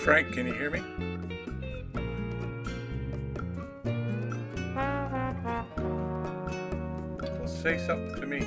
Frank, can you hear me? Well, say something to me.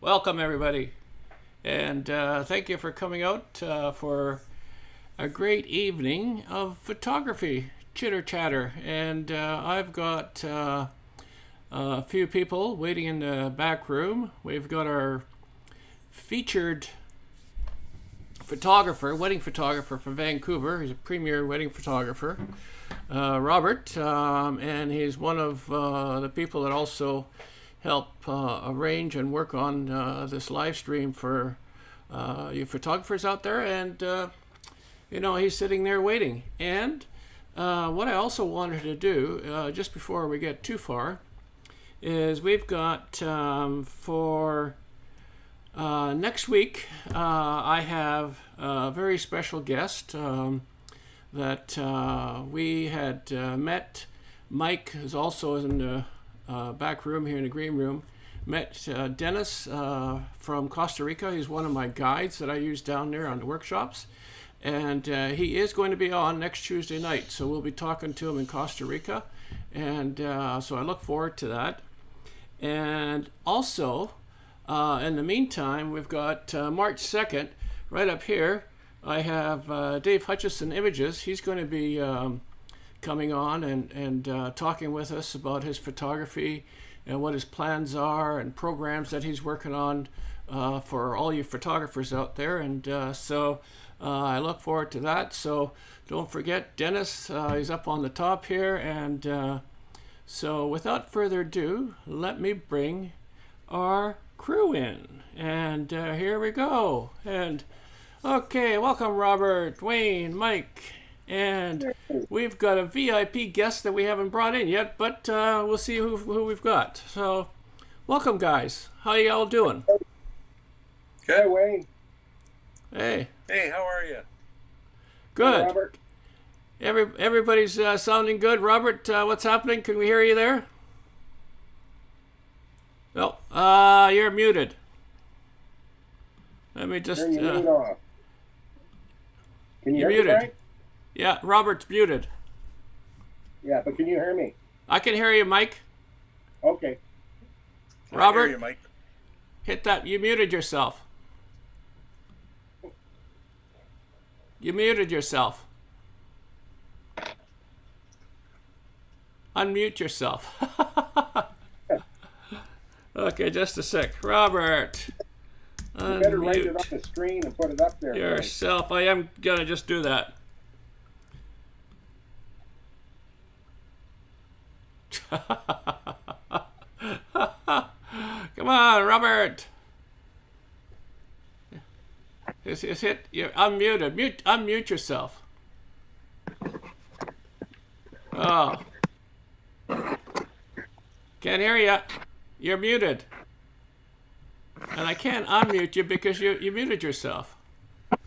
Welcome everybody, and thank you for coming out for a great evening of photography chitter chatter. And I've got a few people waiting in the back room. We've got our featured photographer, wedding photographer from Vancouver. He's a premier wedding photographer, Robert, and he's one of the people that also help arrange and work on this live stream for you photographers out there. And you know, he's sitting there waiting. And what I also wanted to do just before we get too far is we've got for next week I have a very special guest that we had met. Mike is also in the back room here in the green room. Met Dennis from Costa Rica. He's one of my guides that I use down there on the workshops, and he is going to be on next Tuesday night, so we'll be talking to him in Costa Rica, and so I look forward to that. And also in the meantime, we've got March 2nd right up here. I have Dave Hutchison Images. He's going to be coming on and talking with us about his photography and what his plans are and programs that he's working on for all you photographers out there. And so I look forward to that. So don't forget, Dennis, he's up on the top here. And so without further ado, let me bring our crew in. And here we go. And okay, welcome Robert, Wayne, Mike. And we've got a VIP guest that we haven't brought in yet, but we'll see who we've got. So welcome, guys. How y'all doing? Good. Hey, Wayne. Hey. Hey, how are you? Good. Hey, Robert. Everybody's sounding good. Robert, what's happening? Can we hear you there? No. You're muted. Let me just... Turn your mute off. Can you You're hear me, muted. Frank? Yeah, Robert's muted. Yeah, but can you hear me? I can hear you, Mike. Okay. Robert? I hear you, Mike. Hit that. You muted yourself. You muted yourself. Unmute yourself. Okay, just a sec. Robert. You better write it Unmute up the screen and put it up there. Frank. yourself. I am going to just do that. Come on, Robert. It's hit. You're unmuted. Unmute yourself. Oh. Can't hear you. You're muted. And I can't unmute you because you muted yourself.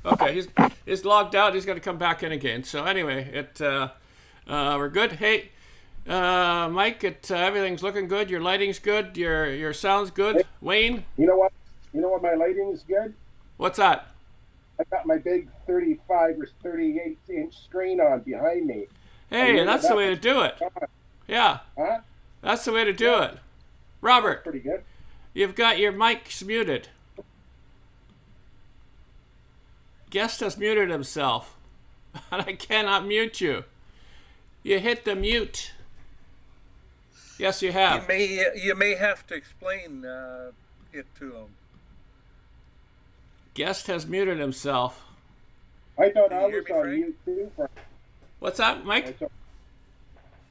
Okay, he's logged out. He's going to come back in again. So anyway, we're good. Hey, Mike, everything's looking good. Your lighting's good. Your sound's good. Hey. Wayne, You know what? You know what my lighting is good? what's that? I got my big 35 or 38-inch screen on behind me. Hey, that's the way to do it. Yeah, Huh? that's the way to do it. Robert, Pretty good. you've got your mics muted. Guest has muted himself, and I cannot mute you. You hit the mute. Yes, you have. You may have to explain it to him. Guest has muted himself. I thought Can I you hear was me, on Frank? mute too, Frank. What's that, Mike?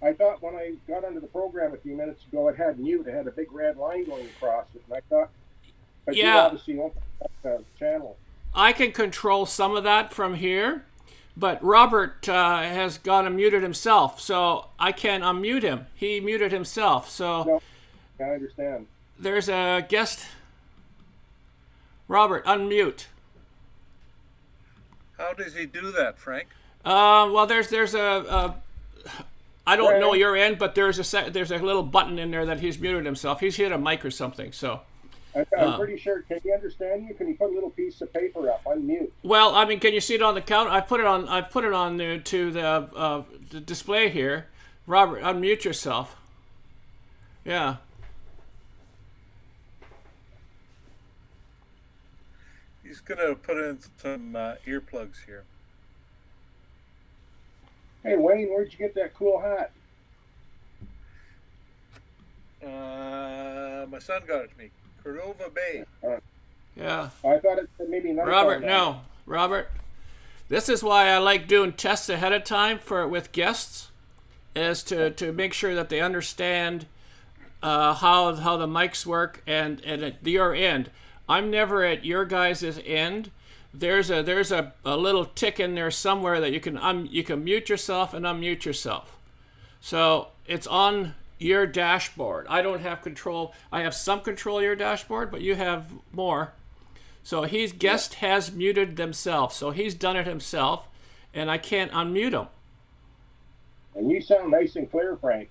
I thought when I got onto the program a few minutes ago, it had mute. It had a big red line going across it, and I thought, but you Yeah. obviously opened up the channel. I can control some of that from here, but Robert has gone and muted himself, so I can't unmute him. He muted himself, so No, I understand. there's a guest. Robert, unmute. How does he do that, Frank? Well, there's a I don't know Frank? your end, but there's a little button in there that he's muted himself. He's hit a mic or something. So, I'm pretty sure. Can he understand you? Can you put a little piece of paper up? Unmute. well, I mean, can you see it on the counter? I put it on to the display here. Robert, unmute yourself. Yeah. He's going to put in some earplugs here. Hey, Wayne, where'd you get that cool hat? My son got it to me. Cordova Bay. Yeah. I thought it said maybe nice Robert, on that. no. Robert, this is why I like doing tests ahead of time with guests, is to make sure that they understand how the mics work and at your end. I'm never at your guys' end. There's a little tick in there somewhere that you can mute yourself and unmute yourself. So it's on your dashboard. I don't have control. I have some control of your dashboard, but you have more. So guest has muted themselves. So he's done it himself, and I can't unmute him. And you sound nice and clear, Frank.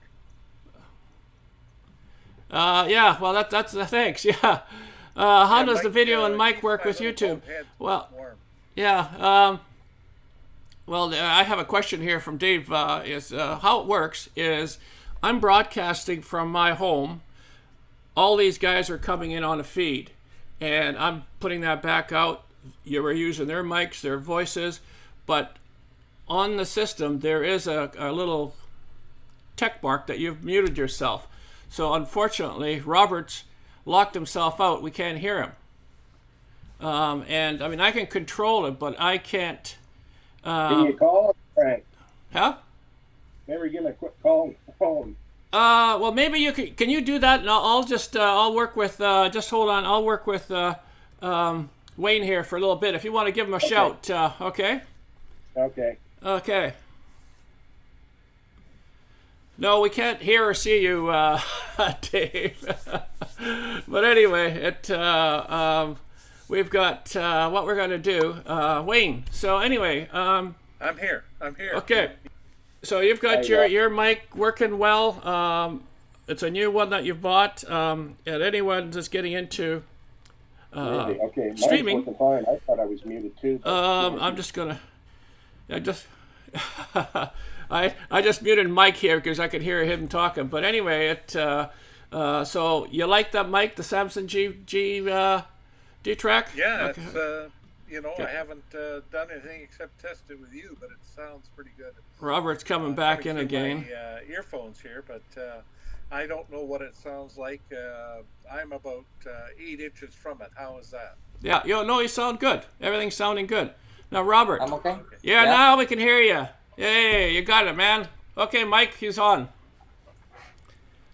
Yeah. Well, that's thanks. Yeah. How does the video and mic keep work my with little YouTube? head Well, warm. yeah. Well, I have a question here from Dave. How it works is I'm broadcasting from my home. All these guys are coming in on a feed, and I'm putting that back out. You were using their mics, their voices, but on the system there is a little check mark that you've muted yourself. So unfortunately, Robert's locked himself out. We can't hear him. And I mean, I can control it, but I can't. Can you call it, Frank? Huh? Never give him a quick call on the phone. Well, maybe you can you do that? And I'll work with. Just hold on. I'll work with Wayne here for a little bit. If you want to give him a shout, okay? Okay. Okay. No, we can't hear or see you, Dave. But anyway, we've got what we're going to do, Wayne. So anyway, I'm here. Okay. So you've got your mic working well. It's a new one that you've bought. And anyone just getting into Really? Okay. streaming. Mine's working fine. I thought I was muted too. I'm just gonna. I just muted Mike here because I could hear him talking. But anyway, so you like that mic, the Samson D-Track? Yeah, Okay. it's I haven't done anything except test it with you, but it sounds pretty good. Robert's coming back in through again. My, earphones here, but I don't know what it sounds like. I'm about 8 inches from it. How is that? Yeah, no, you sound good. Everything's sounding good. Now, Robert. I'm okay. Yeah, now we can hear you. Hey, you got it, man. Okay, Mike, he's on.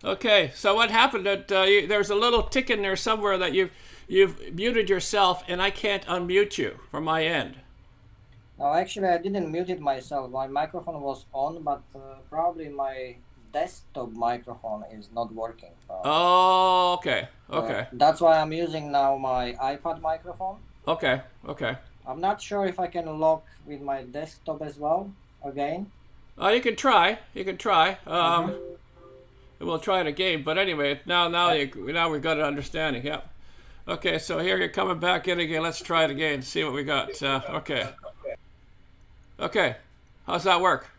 Okay, so what happened? There's a little tick in there somewhere that you've muted yourself, and I can't unmute you from my end. No, actually, I didn't mute it myself. My microphone was on, but probably my desktop microphone is not working. Oh, okay. That's why I'm using now my iPad microphone. Okay. I'm not sure if I can log with my desktop as well again. You can try. We'll try it again. But anyway, now we've got an understanding. Yep. Okay, so here you're coming back in again. Let's try it again. See what we got. Okay. How's that work?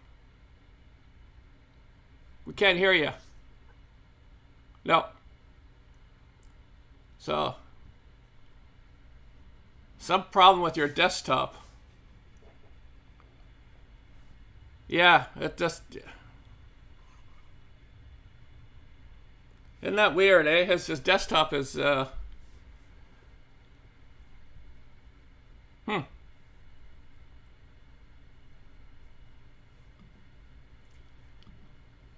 We can't hear you. No. So, some problem with your desktop. Yeah, it just... Isn't that weird, eh? His desktop is...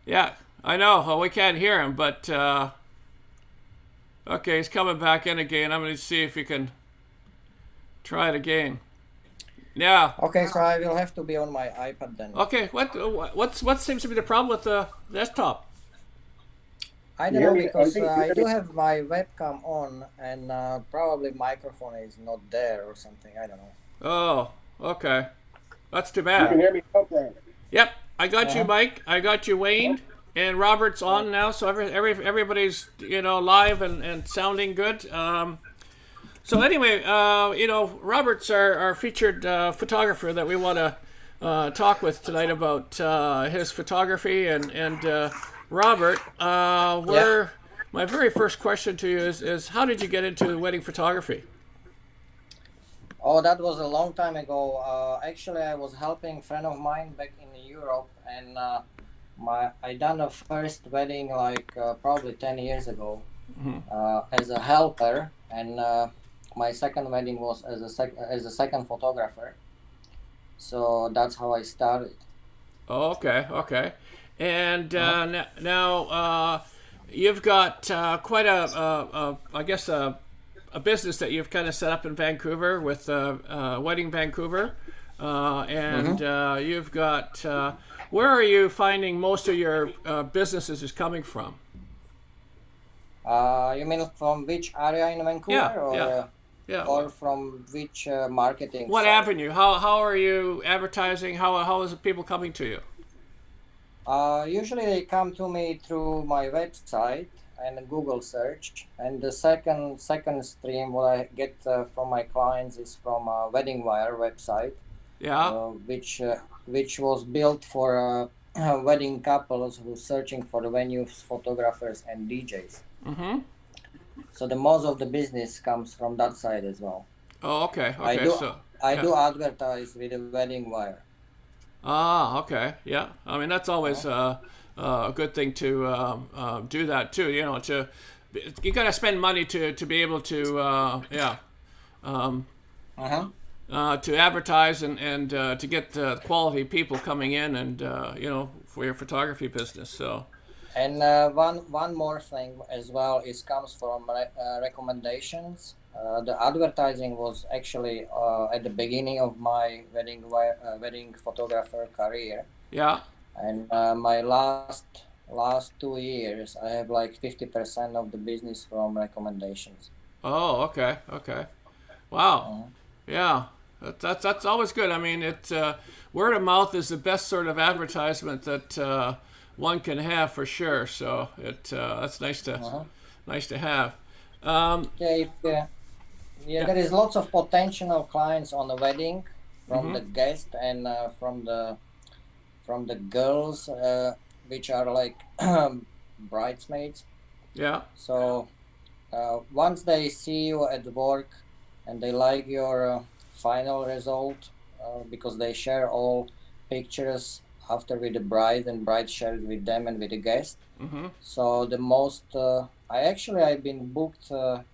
Yeah, I know. Well, we can't hear him, but... Okay, he's coming back in again. I'm going to see if we can try it again. Yeah. Okay, so I will have to be on my iPad then. Okay, what seems to be the problem with the desktop? I don't know, because I do have my webcam on, and probably microphone is not there or something. I don't know. Oh, okay. That's too You bad. can hear me now, Frank. Yep, I got you, Mike. I got you, Wayne. And Robert's on now, so everybody's live and sounding good. So anyway, Robert's our featured photographer that we want to talk with tonight about his photography. And Robert, my very first question to you is how did you get into wedding photography? Oh, that was a long time ago. Actually, I was helping a friend of mine back in Europe, and I done a first wedding like probably 10 years ago as a helper, and my second wedding was as a second photographer. So that's how I started. Oh, okay. And now you've got quite a business that you've kind of set up in Vancouver with Wedding Vancouver, and you've got. Where are you finding most of your businesses is coming from? You mean from which area in Vancouver? Or from which marketing? What site? avenue? How are you advertising? How is people coming to you? Usually they come to me through my website and a Google search. And the second stream what I get from my clients is from a Wedding Wire website. Yeah. Which was built for wedding couples who searching for the venues, photographers, and DJs. Mm-hmm. So the most of the business comes from that side as well. Oh, okay. I do advertise with the Wedding Wire. Ah, okay. Yeah. I mean, that's always a good thing to do that too. You got to spend money to be able to Uh-huh. to advertise and to get quality people coming in and for your photography business. So And one more thing as well is comes from recommendations. The advertising was actually at the beginning of my wedding photographer career, yeah. and my last 2 years I have like 50% of the business from recommendations. Oh, okay, okay. Wow. Uh, Yeah, that's always good. I mean, word of mouth is the best sort of advertisement that one can have for sure. So that's uh-huh. nice to have. Um, Yeah, if yeah, yeah. there is lots of potential clients on the wedding from Mm-hmm. the guest and from the girls, which are like bridesmaids. Yeah. So once they see you at work and they like your final result, because they share all pictures after with the bride and bride shared with them and with the guest. Mm-hmm. So the most I've been booked a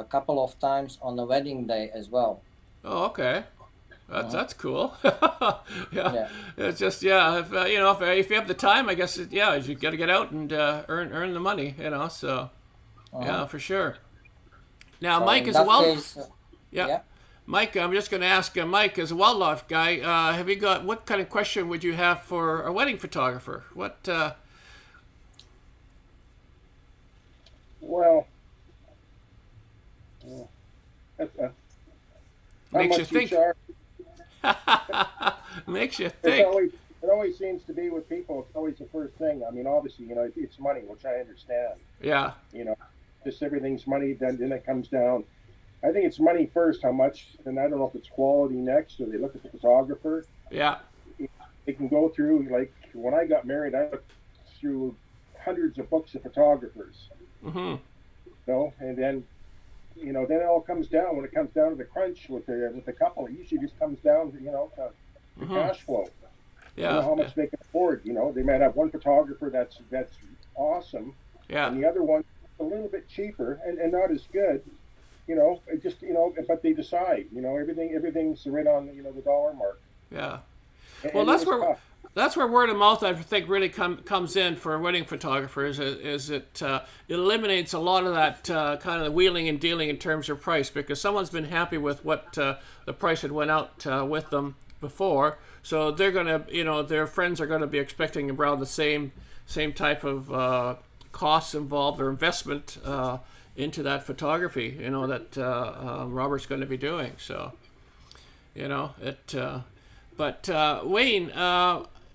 couple of times on the wedding day as well. Oh, okay. Uh-huh. That's cool. Yeah, Yeah. it's just yeah. If you have the time, I guess yeah, you got to get out and earn the money. So Uh-huh. yeah, for sure. Now, So Mike in is a that well. case, Yeah, yeah. Mike. I'm just going to ask Mike as a wildlife guy. Have you got what kind of question would you have for a wedding photographer? What? Well, uh, that's, how Makes you much you think. charge? Makes you It's think. always it always seems to be with people. It's always the first thing. I mean, obviously, it's money, which I understand. Yeah. You know, just everything's money. Then it comes down. I think it's money first. How much? And I don't know if it's quality next, or they look at the photographer. Yeah. They can go through, like when I got married, I looked through hundreds of books of photographers. Mm-hmm. And then then it all comes down when it comes down to the crunch with the couple. It usually just comes down to to Mm-hmm. cash flow. Yeah. How Yeah. much they can afford. They might have one photographer that's awesome, Yeah. and the other one a little bit cheaper and not as good. It just but they decide. Everything's right on the dollar mark. Yeah. And, Well, and it was tough. that's where word of mouth I think really comes in for wedding photographers. Is it eliminates a lot of that kind of wheeling and dealing in terms of price, because someone's been happy with what the price had went out with them before, so they're gonna their friends are gonna be expecting around the same type of costs involved or investment into that photography that Robert's going to be doing. So it. But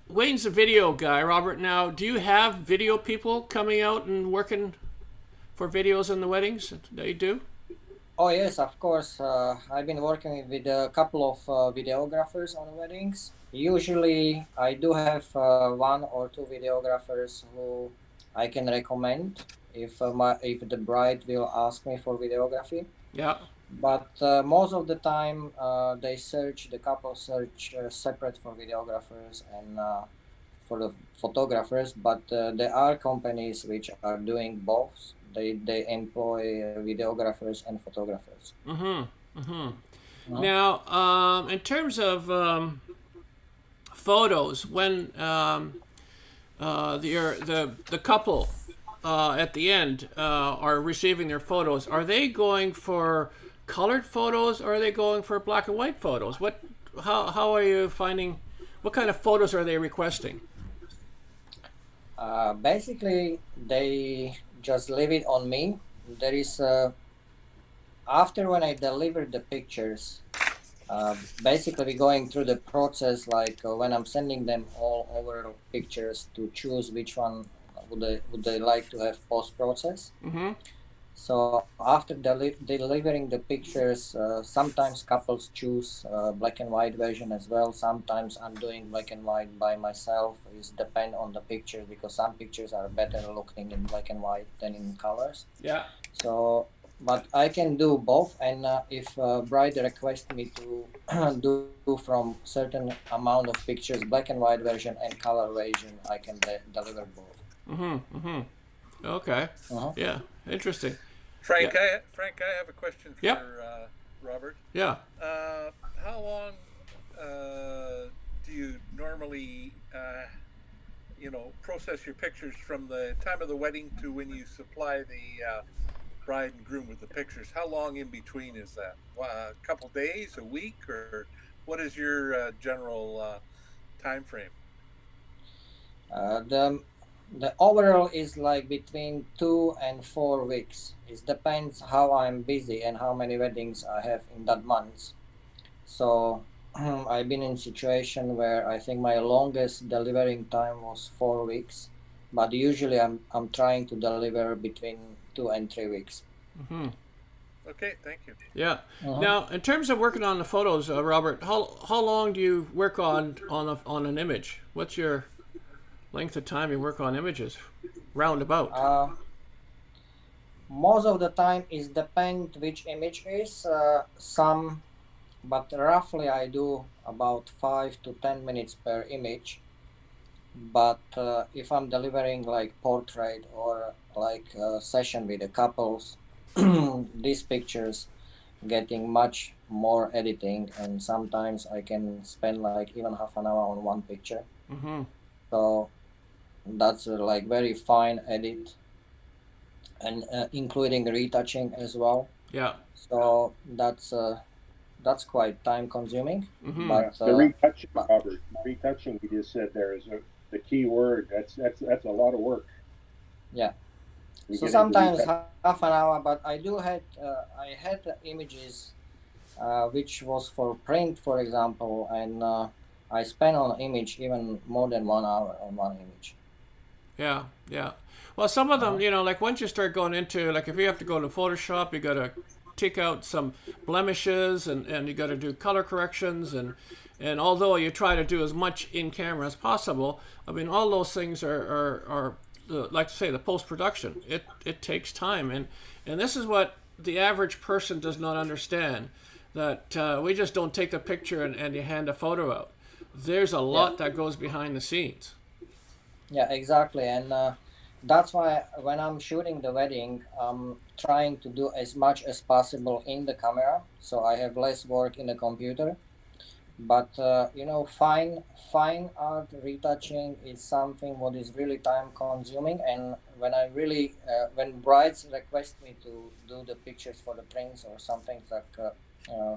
Wayne's a video guy, Robert. Now, do you have video people coming out and working for videos in the weddings that you do? Oh yes, of course. I've been working with a couple of videographers on weddings. Usually, I do have one or two videographers who I can recommend if the bride will ask me for videography. Yeah. But most of the time, the couple search separate for videographers and for the photographers. But there are companies which are doing both. They employ videographers and photographers. Mm-hmm. Mm-hmm. Uh-huh. Now, in terms of photos, when the couple at the end are receiving their photos, are they going for colored photos or are they going for black and white photos? How are you finding? What kind of photos are they requesting? Basically, they just leave it on me. There is after when I deliver the pictures, basically we're going through the process like when I'm sending them all over pictures to choose which one would they like to have post process. Mm-hmm. So after delivering the pictures, sometimes couples choose black and white version as well. Sometimes I'm doing black and white by myself. It depends on the picture because some pictures are better looking in black and white than in colors. Yeah. So, but I can do both. And if bride requests me to do from certain amount of pictures, black and white version and color version, I can deliver both. Mm-hmm. Mm-hmm. Okay. Uh-huh. Yeah. Interesting. Frank, Yeah. Frank, I have a question for Yep. Robert. Yeah. How long do you normally, process your pictures from the time of the wedding to when you supply the bride and groom with the pictures? How long in between is that? A couple days, a week, or what is your general time frame? The overall is like between 2 and 4 weeks. It depends how I'm busy and how many weddings I have in that month. So I've been in situation where I think my longest delivering time was 4 weeks, but usually I'm trying to deliver between 2 and 3 weeks. Mm-hmm. Okay, thank you. Yeah. Uh-huh. Now, in terms of working on the photos, Robert, how long do you work on an image? What's your length of time you work on images? Roundabout. Most of the time is depend which image is. Some, but roughly I do about 5 to 10 minutes per image. But if I'm delivering like portrait or like a session with the couples, these pictures getting much more editing, and sometimes I can spend like even half an hour on one picture. Mm-hmm. So that's like very fine edit, and including retouching as well. Yeah. So that's quite time consuming. Mm-hmm. Yeah, But the retouching, but Robert. Retouching you just said there is the key word. That's a lot of work. yeah. You So get into sometimes retouch. half an hour, but I had images which was for print, for example, and I spent on image even more than 1 hour on one image. Yeah. Yeah. Well, some of them, Uh-huh. like once you start going into, like if you have to go to Photoshop, you got to take out some blemishes and you got to do color corrections and although you try to do as much in camera as possible, I mean all those things are like to say the post production. It takes time and this is what the average person does not understand, that we just don't take the picture and you hand a photo out. There's a Yeah, lot that goes behind the scenes. yeah, exactly, and that's why when I'm shooting the wedding, I'm trying to do as much as possible in the camera, so I have less work in the computer. But fine art retouching is something what is really time consuming, and when brides request me to do the pictures for the prints or something like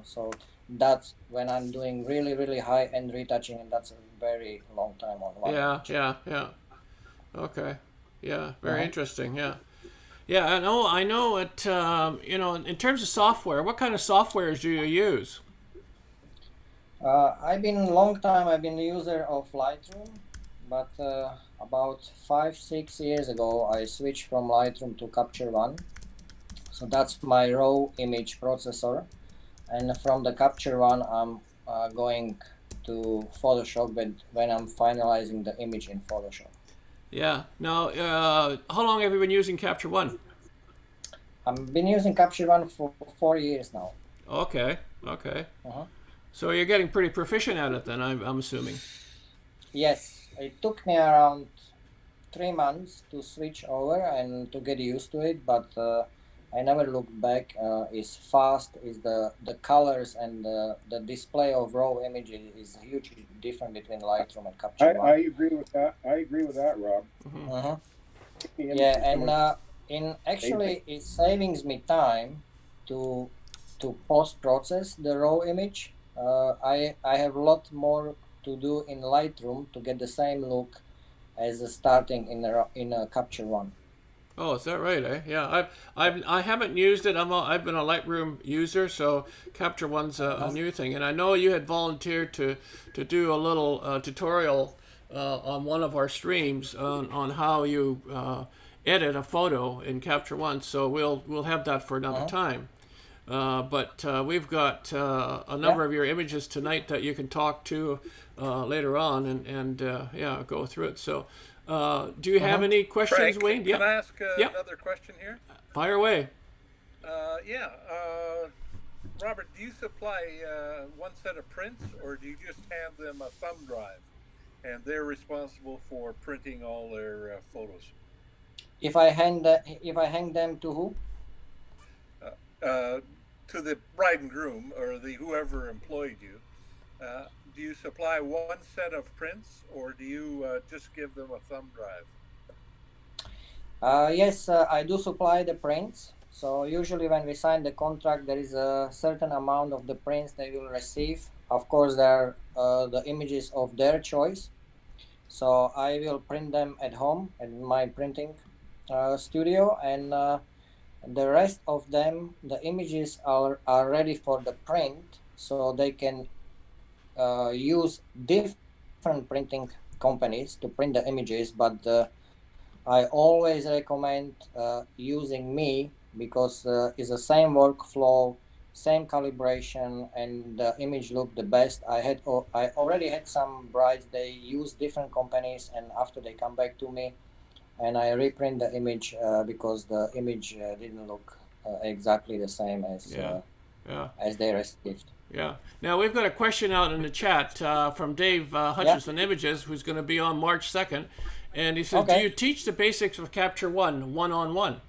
so that's when I'm doing really high end retouching, and that's a very long time on one Yeah, image. yeah, yeah. Okay. Yeah, very Uh-huh. interesting. Yeah. Yeah, I know it in terms of software, what kind of softwares do you use? I've been a user of Lightroom, but about 5 6 years ago I switched from Lightroom to Capture One. So that's my raw image processor, and from the Capture One I'm going to Photoshop when I'm finalizing the image in Photoshop. Yeah. Now, how long have you been using Capture One? I've been using Capture One for 4 years now. Okay. Okay. Uh-huh. So you're getting pretty proficient at it then, I'm assuming. Yes, it took me around 3 months to switch over and to get used to it, but I never looked back. It's fast, is the colors and the display of raw images is hugely different between Lightroom and Capture I One. agree with that. I agree with that, Rob. Hmm. Uh-huh. The Yeah, images and coming in amazing. actually it saves me time to post process the raw image. I have a lot more to do in Lightroom to get the same look as starting in a Capture One. Oh, is that right? Eh? Yeah. I haven't used it. I've been a Lightroom user, so Capture One's a Uh-huh. new thing. And I know you had volunteered to do a little tutorial on one of our streams on how you edit a photo in Capture One. So we'll have that for another Uh-huh. time. But we've got a Yeah. number of your images tonight that you can talk to later on and yeah, go through it. So, do you have Uh-huh. any questions, Frank, Wayne? can Yep, I ask yep. another question here? Fire away. Yeah. Robert, do you supply one set of prints, or do you just hand them a thumb drive, and they're responsible for printing all their photos? If I hang them to who? Uh, to the bride and groom or the whoever employed you, do you supply one set of prints, or do you just give them a thumb drive? Yes, I do supply the prints. So usually when we sign the contract, there is a certain amount of the prints they will receive. Of course, they're the images of their choice. So I will print them at home in my printing studio, and the rest of them, the images are ready for the print, so they can use different printing companies to print the images. But I always recommend using me, because it's the same workflow, same calibration, and the image look the best. I already had some brides, they use different companies, and after they come back to me and I reprint the image, because the image didn't look exactly the same as they received. Yeah. Now we've got a question out in the chat from Dave Hutchison Images, who's going to be on March 2nd, and he says, "Do you teach the basics of Capture one-on-one?"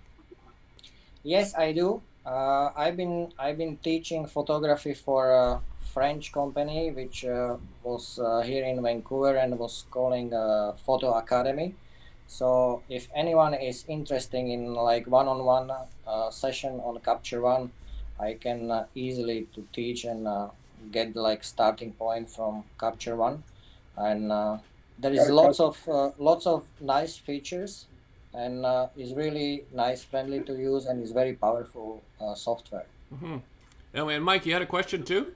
Yes, I do. I've been teaching photography for a French company which was here in Vancouver and was calling Photo Academy. So if anyone is interested in like one-on-one session on Capture One, I can easily to teach and get like starting point from Capture One, and there is lots of nice features, and is really nice, friendly to use, and is very powerful software. Mm-hmm. And Mike, you had a question too?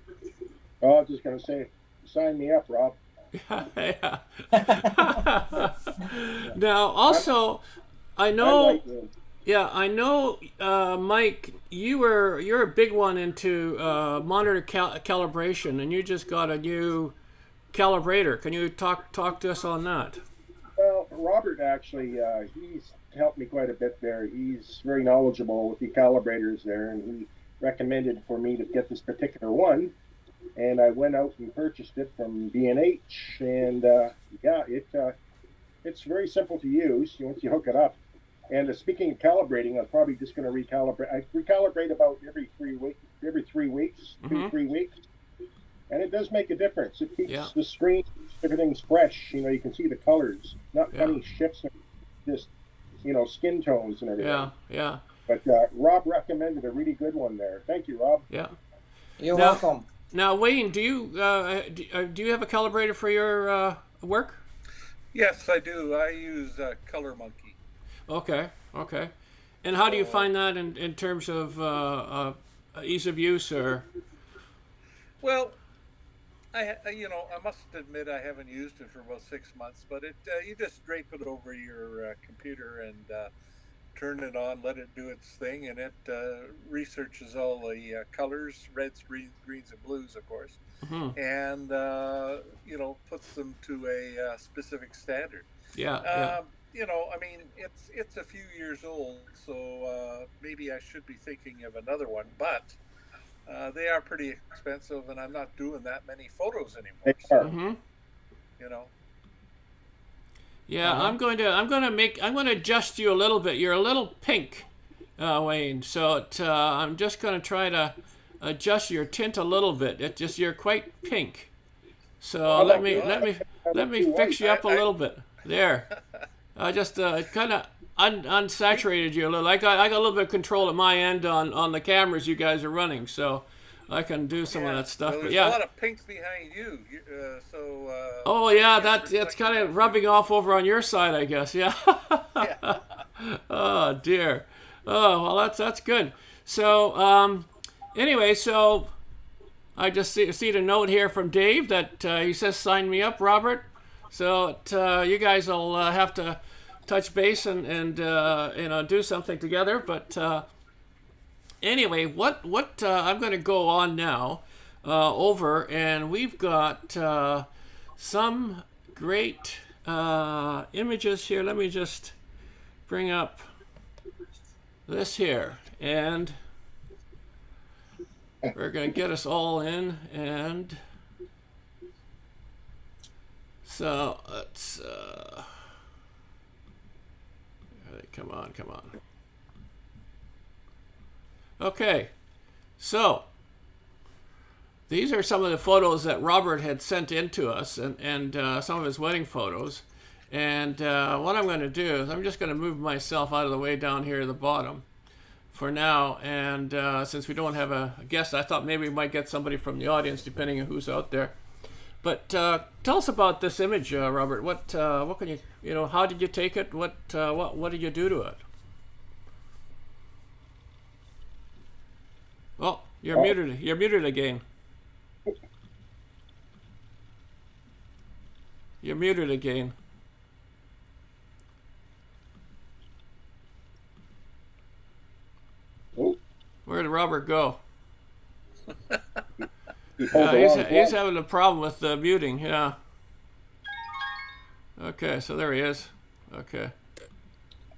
Oh, I was just going to say, sign me up, Rob. Yeah. Now, also, I know. Yeah, I know, Mike. You're a big one into monitor calibration, and you just got a new calibrator. Can you talk to us on that? Well, Robert actually, he's helped me quite a bit there. He's very knowledgeable with the calibrators there, and he recommended for me to get this particular one. And I went out and purchased it from B&H, and it's very simple to use once you hook it up. And speaking of calibrating, I'm probably just going to recalibrate. I recalibrate about every 3 weeks, Mm-hmm. 2-3 weeks, and it does make a difference. It keeps the screen, everything's fresh. You can see the colors, not funny shifts, just skin tones and everything. Yeah. But Rob recommended a really good one there. Thank you, Rob. Yeah. You're welcome. Now, Wayne, do you have a calibrator for your work? Yes, I do. I use Color Monkey. Okay. And how do you find that in terms of ease of use, or? Well, I must admit I haven't used it for about 6 months, but you just drape it over your computer and turn it on, let it do its thing, and it researches all the colors, reds, greens, and blues, of course, Mm-hmm. and puts them to a specific standard. Yeah. I mean, it's a few years old, so maybe I should be thinking of another one, but they are pretty expensive, and I'm not doing that many photos anymore. So, Mm-hmm. Yeah, Uh-huh. I'm going to adjust you a little bit. You're a little pink, Wayne. So I'm just going to try to adjust your tint a little bit. You're quite pink. So let me fix you up a little bit. There. I just kind of unsaturated you a little. I got a little bit of control at my end on the cameras you guys are running, so I can do some of that stuff. Well, there's but a lot of pinks behind you, oh yeah, that's kind of rubbing off over on your side, I guess. Yeah. Yeah. Oh dear. Oh well, that's good. So anyway, so I just see the note here from Dave that he says sign me up, Robert. So you guys will have to touch base and do something together. But anyway, what I'm going to go on now over, and we've got some great images here. Let me just bring up this here, and we're going to get us all in, and so let's come on. Okay, So these are some of the photos that Robert had sent in to us, and some of his wedding photos. And what I'm going to do is I'm just going to move myself out of the way down here at the bottom for now. And since we don't have a guest, I thought maybe we might get somebody from the audience, depending on who's out there. But tell us about this image, Robert. What can you how did you take it? What did you do to it? Oh, you're muted. You're muted again. You're muted again. Oh. Where did Robert go? He's He's having a problem with the muting. Yeah. Okay, so there he is. Okay.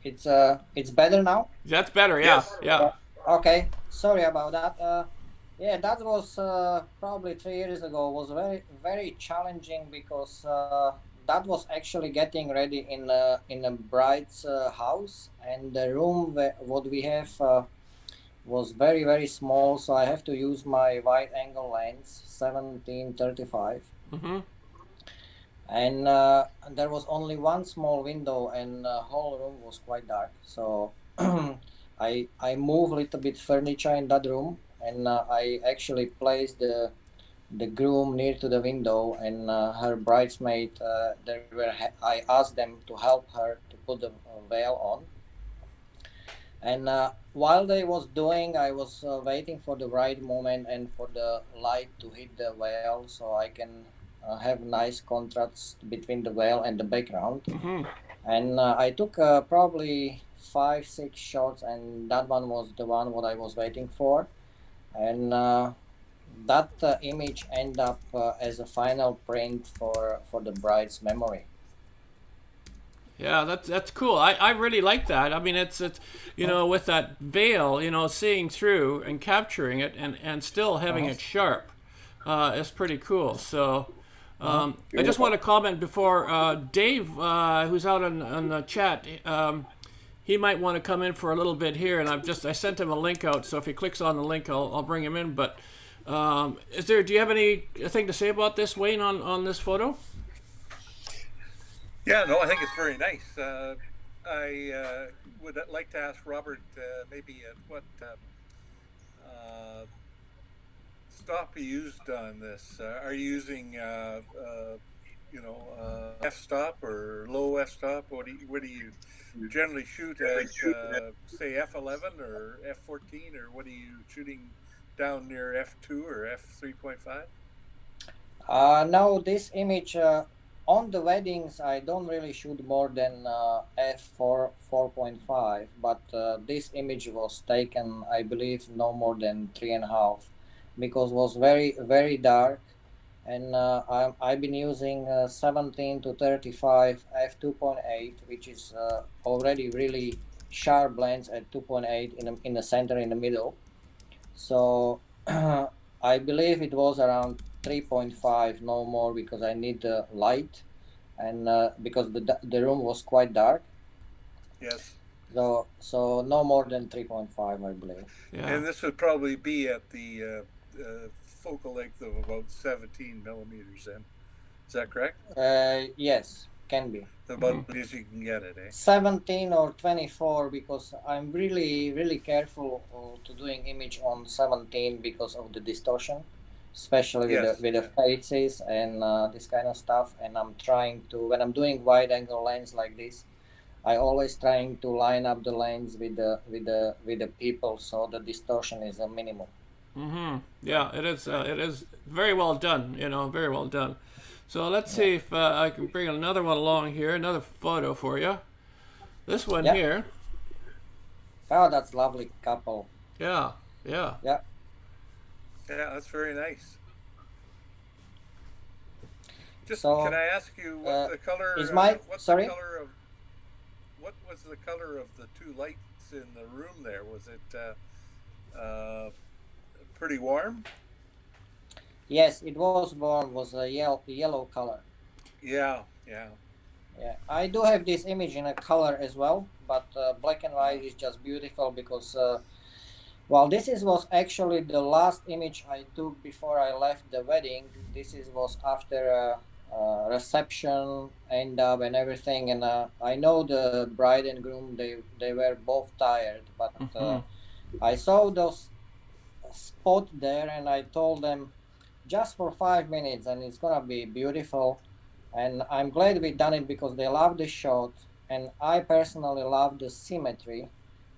It's better now. That's better. Yeah. Yes. Yeah. Okay, sorry about that. Yeah, that was probably 3 years ago. Was very challenging because that was actually getting ready in a bride's house, and the room what we have was very small. So I have to use my wide angle lens 17-35. Mm-hmm. And there was only one small window, and the whole room was quite dark. So I moved a little bit furniture in that room, and I actually placed the groom near to the window, and her bridesmaid. I asked them to help her to put the veil on. And while they was doing, I was waiting for the right moment and for the light to hit the veil, so I can have nice contrast between the veil and the background. Mm-hmm. And I took probably 5-6 shots, and that one was the one what I was waiting for. And that image ended up as a final print for the bride's memory. Yeah, that's cool. I really like that. I mean, it's with that veil, seeing through and capturing it and still having it sharp is pretty cool. So I just want to comment before Dave, who's out on the chat, he might want to come in for a little bit here, and I sent him a link out. So if he clicks on the link, I'll bring him in. But do you have anything to say about this, Wayne, on this photo? Yeah, no, I think it's very nice. I would like to ask Robert maybe what stop you used on this. Are you using f-stop or low f-stop? What do you generally shoot at? Say f11 or f14, or what are you shooting down near f2 or f3.5? No, this image. On the weddings, I don't really shoot more than f4 4.5, but this image was taken, I believe, no more than 3.5, because it was very dark, and I've been using 17-35 f2.8, which is already really sharp lens at 2.8 in the center, in the middle. So I believe it was around 3.5, no more, because I need the light, and because the room was quite dark. Yes. So no more than 3.5, I believe. Yeah. And this would probably be at the focal length of about 17 millimeters. Then, is that correct? Yes, can be. About as you can get it, eh? 17 or 24, because I'm really careful to doing image on 17 because of the distortion, especially with the faces and this kind of stuff. And I'm trying to, when I'm doing wide angle lens like this, I always trying to line up the lens with the people, so the distortion is a minimum. Mm-hmm. Yeah, it is very well done. Very well done. So let's see if I can bring another one along here, another photo for you. This one here. Oh, that's lovely couple. Yeah. Yeah, that's very nice. Just can I ask you what the color? What was the color of the two lights in the room there? Was it pretty warm? Yes, it was warm. Was a yellow color. Yeah. I do have this image in a color as well, but black and white is just beautiful, because Well, was actually the last image I took before I left the wedding. Was after a reception and everything, and I know the bride and groom they were both tired, but Mm-hmm. I saw those spot there, and I told them just for 5 minutes, and it's gonna be beautiful. And I'm glad we done it because they love the shot, and I personally love the symmetry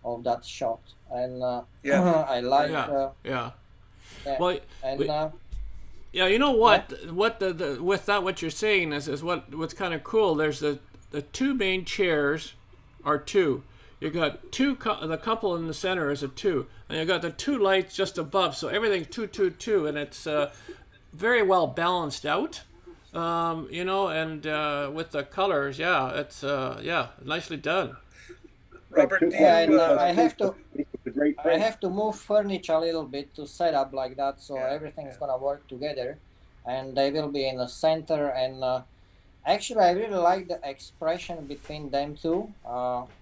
of that shot, and Yes, I very like Yeah, nice. yeah. yeah, Well, and we, yeah, you know yeah, what the with that what you're saying is what's kind of cool. There's the two main chairs are two. You got the couple in the center is a two, and you got the two lights just above. So everything's two, two, two, and it's very well balanced out. You know, and with the colors, yeah, it's yeah, nicely done. Like Robert, two do yeah, plus you and two plus two plus three was a great I print. have to move furniture a little bit to set up like that, so yeah, everything is yeah. gonna work together, and they will be in the center. And actually, I really like the expression between them two.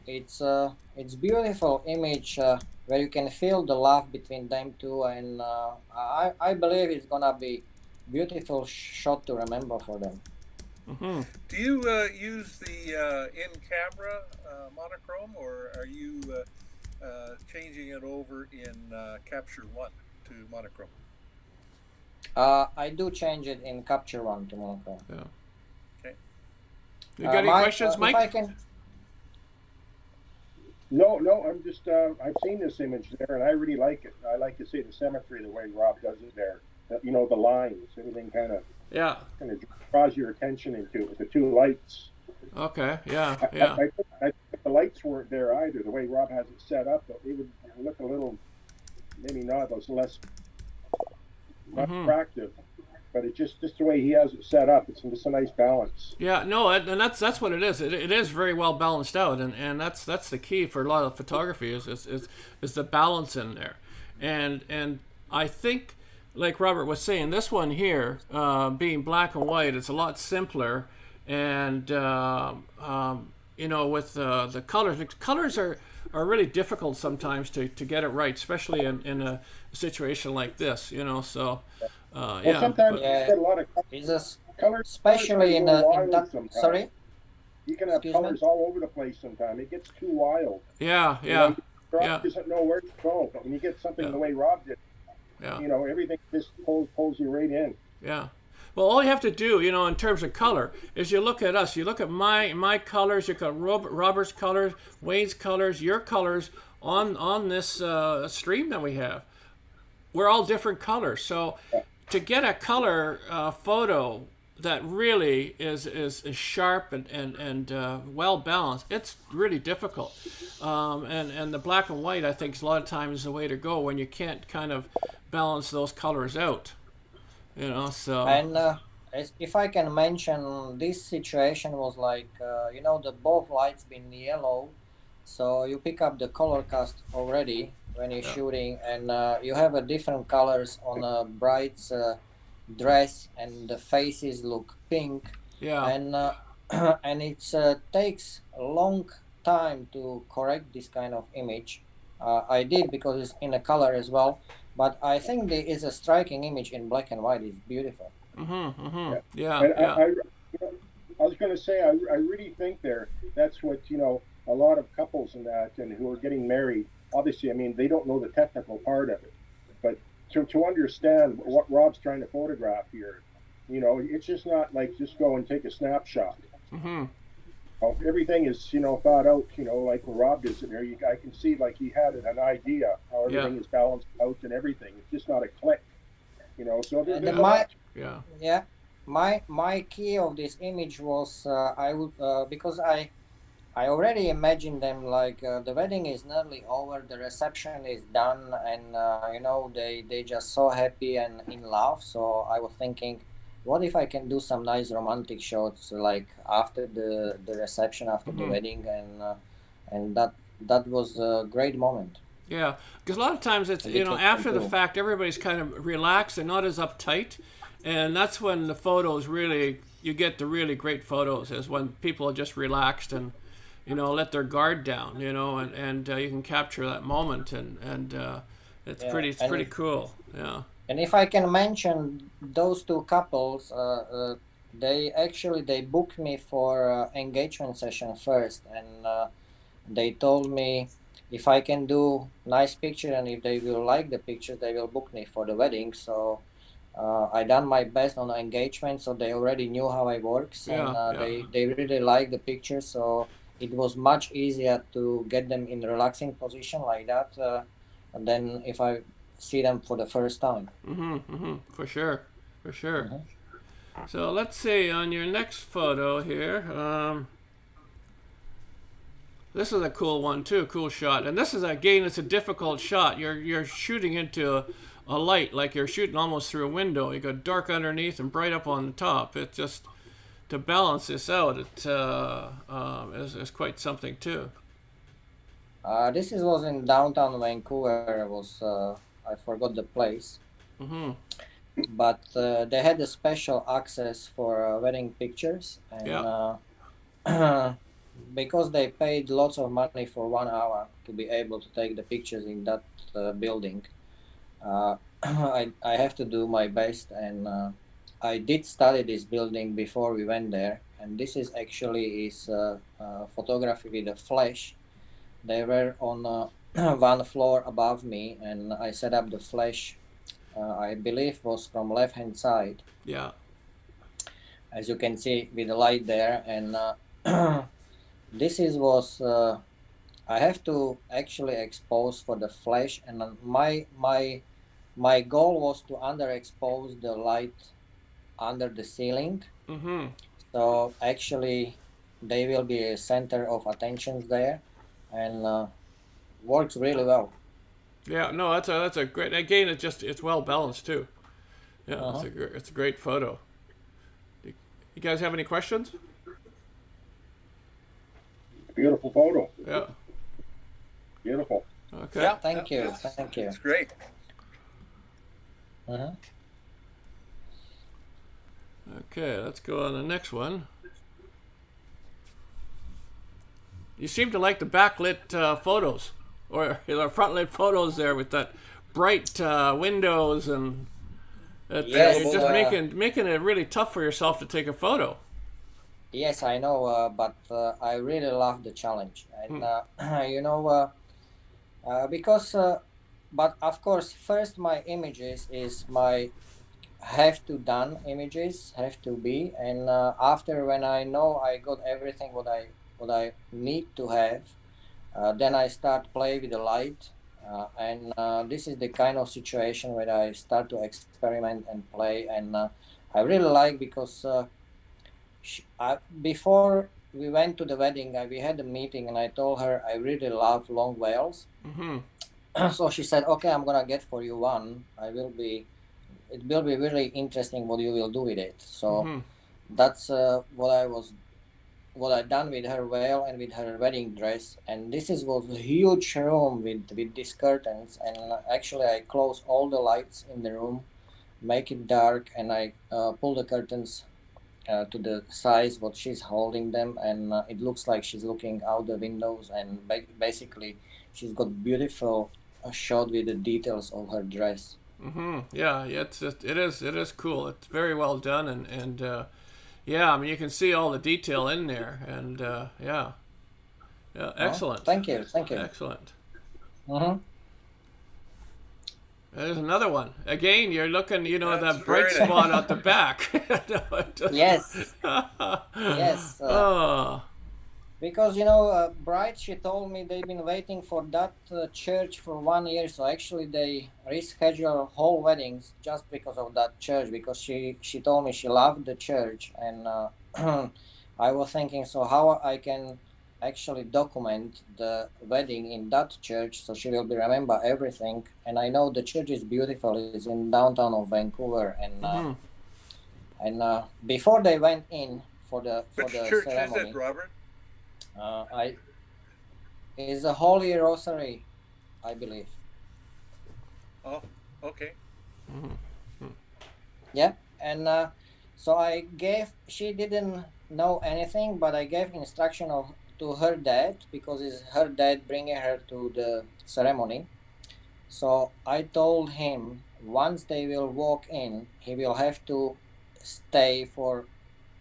It's beautiful image where you can feel the love between them two, and I believe it's gonna be beautiful shot to remember for them. Hmm. Do you use the in-camera monochrome, or are you changing it over in Capture One to monochrome? I do change it in Capture One to monochrome. Yeah. Okay. You got any My questions, if I Mike? can, No, no, I'm just I've seen this image there, and I really like it. I like to see the symmetry the way Rob does it there. You know, the lines, everything Yeah. kind of draws your attention into it with the two lights. Okay. Yeah. I, I, Yeah. I, think, I think if the lights weren't there either, the way Rob has it set up, it would look a little, maybe not as less not Hmm. attractive, but it's just the way he has it set up. It's just a nice balance. Yeah, no, and that's what it is. It is very well balanced out, and that's the key for a lot of photography is the balance in there, and I think, like Robert was saying, this one here, being black and white, it's a lot simpler, and you know, with the colors are really difficult sometimes to get it right, especially in a situation like this, you know. So Well, yeah, sometimes but you yeah, get a lot of it's just colors. Colors can especially go in wild that. sometimes. Sorry, You can have excuse me. colors all over the place sometimes. It gets too wild. yeah, You know, yeah, your eye yeah, doesn't know where to go. But when you get something yeah, the way Rob did, yeah. you know, everything just pulls you right in. Yeah. Well, all you have to do, you know, in terms of color, is you look at us. You look at my colors. You got Robert's colors, Wayne's colors, your colors on this stream that we have. We're all different colors. So to get a color photo that really is sharp and well balanced, it's really difficult. And the black and white, I think, a lot of times is the way to go when you can't kind of balance those colors out. You know, so And if I can mention, this situation was like the both lights been yellow, so you pick up the color cast already when you're yeah, shooting, and you have a different colors on a bride's dress, and the faces look pink, yeah, and and it takes a long time to correct this kind of image. I did because it's in a color as well, but I think there is a striking image in black and white. It's beautiful. Yeah. yeah, And yeah, I was going to say, I really think that's what, a lot of couples and who are getting married, obviously, I mean, they don't know the technical part of it, but to understand what Rob's trying to photograph here, it's just not like just go and take a snapshot. mm-hmm, Everything is, thought out, like when Rob does it there, I can see like he had an idea how yeah, everything is balanced out and everything. It's just not a click, so And there's a my lot. yeah, yeah, my key of this image was I would because I already imagined them like the wedding is nearly over, the reception is done, and they just so happy and in love. So I was thinking, what if I can do some nice romantic shots like after the reception, after the mm-hmm, wedding, and that was a great moment. yeah. Because a lot of times it's, And you it know, was after the simple. fact, everybody's kind of relaxed and not as uptight, and that's when the photos really, you get the really great photos, is when people are just relaxed and, you know, let their guard down, you know, and you can capture that moment, and It's Yeah, pretty. It's and pretty cool. Yeah. and if I can mention those two couples, they booked me for engagement session first, and they told me if I can do nice picture and if they will like the pictures, they will book me for the wedding. So I done my best on the engagement, so they already knew how I works, and Yeah. Yeah. they really like the pictures. So it was much easier to get them in relaxing position like that than if I see them for the first time. For sure. For sure. Mhm. So let's see on your next photo here. This is a cool one too, cool shot. And this is again, it's a difficult shot. You're shooting into a light, like you're shooting almost through a window. You got dark underneath and bright up on the top. It just to balance this out, it is quite something too. Was in downtown Vancouver. I forgot the place, Mm-hmm. but they had a special access for wedding pictures, and because they paid lots of money for 1 hour to be able to take the pictures in that building, I have to do my best, and I did study this building before we went there, and this is actually is photography with a flash. They were on one floor above me, and I set up the flash. I believe was from left hand side, Yeah. as you can see with the light there, and this is was I have to actually expose for the flash, and my goal was to underexpose the light under the ceiling. Mm-hmm. So actually, they will be a center of attention there, and works really well. Yeah. No, that's a great. Again, it's well balanced too. Yeah. Uh-huh. It's a great photo. You guys have any questions? Beautiful photo. Yeah. Beautiful. Okay. Yeah, Thank you. That's, Thank you. That's great. Uh-huh. Okay, let's go on the next one. You seem to like the backlit photos, or front-lit photos there with that bright windows, and Yes, you're just making it really tough for yourself to take a photo. Yes, I know, but I really love the challenge, and because. But of course, first my images is my have to done images have to be, and after when I know I got everything what I need to have, then I start play with the light, and this is the kind of situation where I start to experiment and play, and I really like because before we went to the wedding, we had a meeting, and I told her I really love long veils. Mm-hmm. So she said, "Okay, I'm gonna get for you one. It will be really interesting what you will do with it." So that's what I done with her veil and with her wedding dress. And this was a huge room with these curtains. And actually, I close all the lights in the room, make it dark, and I pull the curtains to the size what she's holding them, and it looks like she's looking out the windows. And basically, she's got beautiful shot with the details of her dress. Mm-hmm. Yeah, it is cool. It's very well done, and yeah, I mean you can see all the detail in there, and yeah, excellent. Thank you. Excellent. Mm-hmm. There's another one. Again, you're looking, That's that bright very spot at the back. Yes. Yes. Oh. Because Bright, she told me they've been waiting for that church for 1 year, so actually they reschedule whole weddings just because of that church. Because she told me she loved the church, and I was thinking, so how I can actually document the wedding in that church, so she will be remember everything. And I know the church is beautiful. It's in downtown of Vancouver, and before they went in for the Which ceremony. church is it, Robert? Is a Holy Rosary, I believe. Oh, okay. Yeah, and so she didn't know anything, but I gave instruction to her dad, because it's her dad bringing her to the ceremony. So I told him once they will walk in, he will have to stay for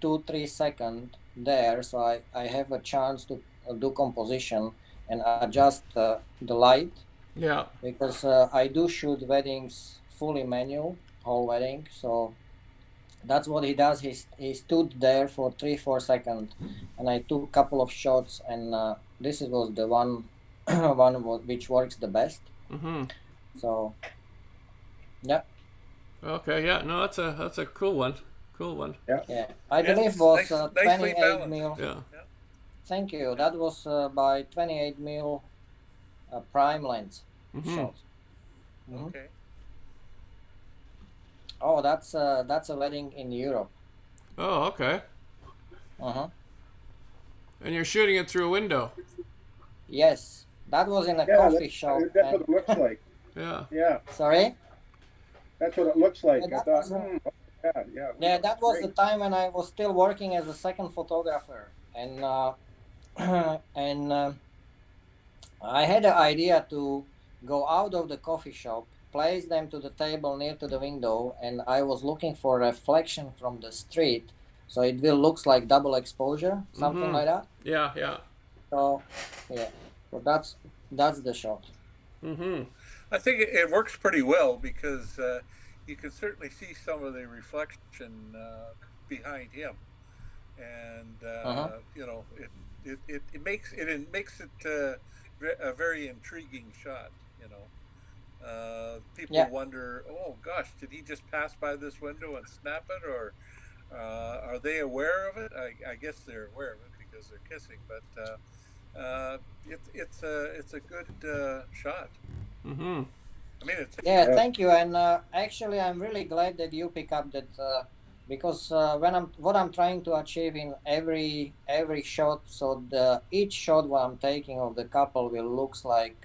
2 3 seconds there, so I have a chance to do composition and adjust the light, Yeah. because I do shoot weddings fully manual, whole wedding. So that's what he does. He stood there for 3 4 seconds, and I took a couple of shots, and this was the one which works the best. Mm-hmm. So yeah. Okay. Yeah. No, that's a cool one. Cool one. Yeah. Yeah, I Yeah, believe was nicely 28 balanced. mil. Yeah. Yeah. Thank you. That was by 28 mil prime lens Mm-hmm. shot. Mhm. Okay. Oh, that's a wedding in Europe. Oh, okay. Uh-huh. And you're shooting it through a window. Yes, that was in a Yeah, coffee shop. that's what And it looks like. Yeah. Yeah, sorry. that's what it looks like. Yeah, I that thought, was yeah, yeah, that was the great. time when I was still working as a second photographer, and and I had the idea to go out of the coffee shop, place them to the table near to the window, and I was looking for reflection from the street, so it will looks like double exposure, something Mm-hmm. like that. Yeah. Yeah. So yeah, so that's the shot. Mm-hmm. I think it works pretty well because you can certainly see some of the reflection behind him, and Uh-huh. it makes it a very intriguing shot. You know, people Yeah. wonder, oh gosh, did he just pass by this window and snap it, or are they aware of it? I guess they're aware of it because they're kissing, but it's a good shot. Mm-hmm. I mean, it's Yeah, Yeah. thank you. And actually, I'm really glad that you pick up that, because when I'm trying to achieve in every shot, so the each shot what I'm taking of the couple will looks like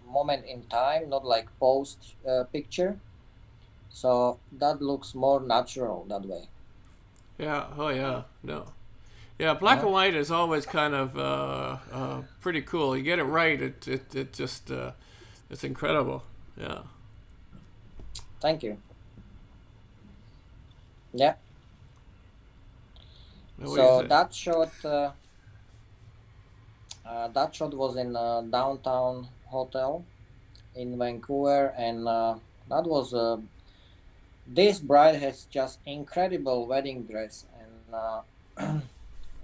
moment in time, not like post picture. So that looks more natural that way. Yeah. Oh, yeah. No. Yeah. Black Uh-huh. and white is always kind of pretty cool. You get it right. It just it's incredible. Yeah. Thank you. Yeah. Now, what do you So think? that shot was in a downtown hotel in Vancouver, and that was this bride has just incredible wedding dress, and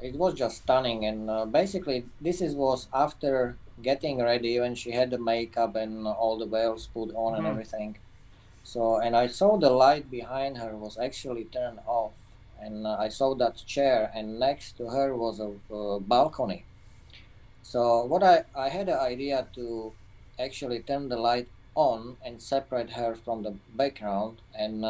it was just stunning. And basically, was after getting ready when she had the makeup and all the veils put on and Mm-hmm. everything. So, and I saw the light behind her was actually turned off, and I saw that chair, and next to her was a balcony. So what I had an idea to actually turn the light on and separate her from the background, and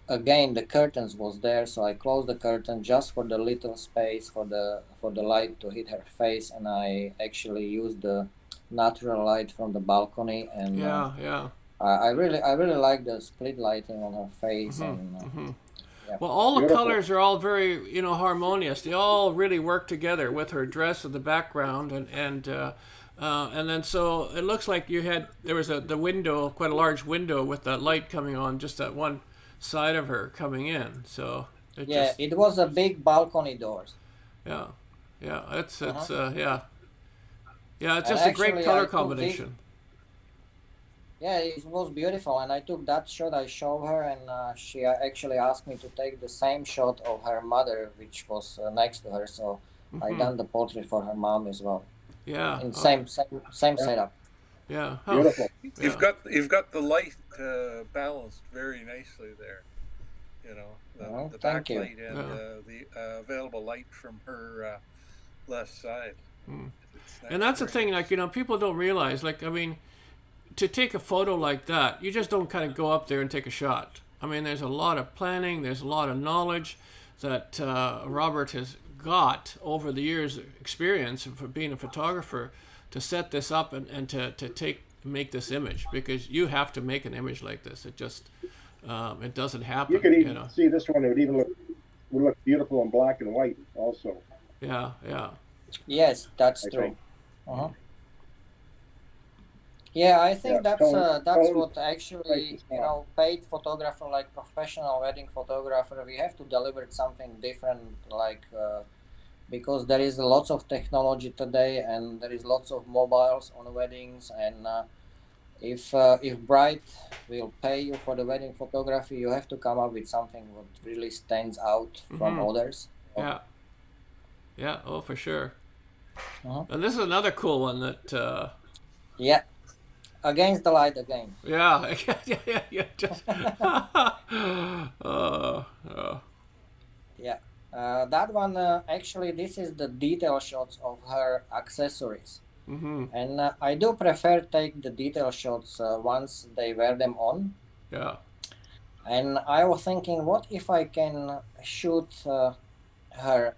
again the curtains was there, so I closed the curtain just for the little space for the light to hit her face, and I actually used the natural light from the balcony, and Yeah. Yeah. I really like the split lighting on her face, Mm-hmm. and Mm-hmm. yeah. Well, all the Beautiful. colors are all very, harmonious. They all really work together with her dress in the background, and then so it looks like there was the window, quite a large window with that light coming on just at one side of her coming in. So it Yeah, just it was a big balcony doors. yeah, yeah. It's Uh-huh. yeah, yeah. It's And just a great actually, color I took this. combination. Yeah, it was beautiful, and I took that shot. I showed her, and she actually asked me to take the same shot of her mother, which was next to her. So I Mm-hmm. done the portrait for her mom as well, Yeah. in Oh, same Yeah. setup. yeah. Oh, Beautiful. yeah. you've got the light balanced very nicely there. You know, the Thank you. backlight and Yeah. the available light from her left side. Mm. It's And that's the very thing, nice. people don't realize, I mean, to take a photo like that, you just don't kind of go up there and take a shot. I mean, there's a lot of planning, there's a lot of knowledge that Robert has got over the years' experience of being a photographer to set this up and to make this image, because you have to make an image like this. It just it doesn't happen. You could even see this one. It would look beautiful in black and white also. Yeah, yeah. Yes, that's I true. think. Uh-huh. Yeah, I think Yeah, that's tone what right actually, the spot. paid photographer, like professional wedding photographer, we have to deliver something different, like because there is lots of technology today, and there is lots of mobiles on weddings, and if bride will pay you for the wedding photography, you have to come up with something what really stands out from Mm-hmm. others. So, Yeah. Yeah. Oh, for sure. mhm. And this is another cool one that. Yeah, against the light again. Yeah. Yeah. Just. Oh. Yeah, that one actually, this is the detail shots of her accessories, Mm-hmm. and I do prefer take the detail shots once they wear them on. Yeah. And I was thinking, what if I can shoot her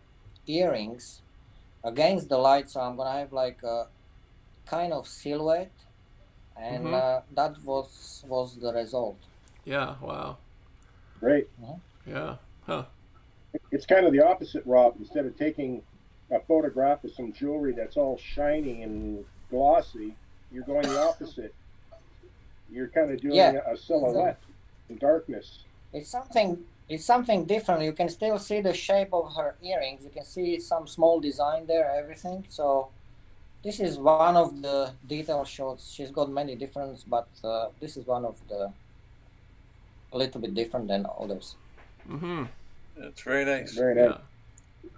earrings against the light, so I'm gonna have like a kind of silhouette, and Mm-hmm. that was the result. Yeah. Wow. Great. Mhm. Yeah. Huh. It's kind of the opposite, Rob. Instead of taking a photograph of some jewelry that's all shiny and glossy, you're going the opposite. You're kind of Yeah, doing a it's, silhouette in darkness. it's something different. You can still see the shape of her earrings. You can see some small design there, everything. So this is one of the detail shots. She's got many different, but this is one of the a little bit different than others. Mm-hmm. It's very nice. Very nice. Yeah.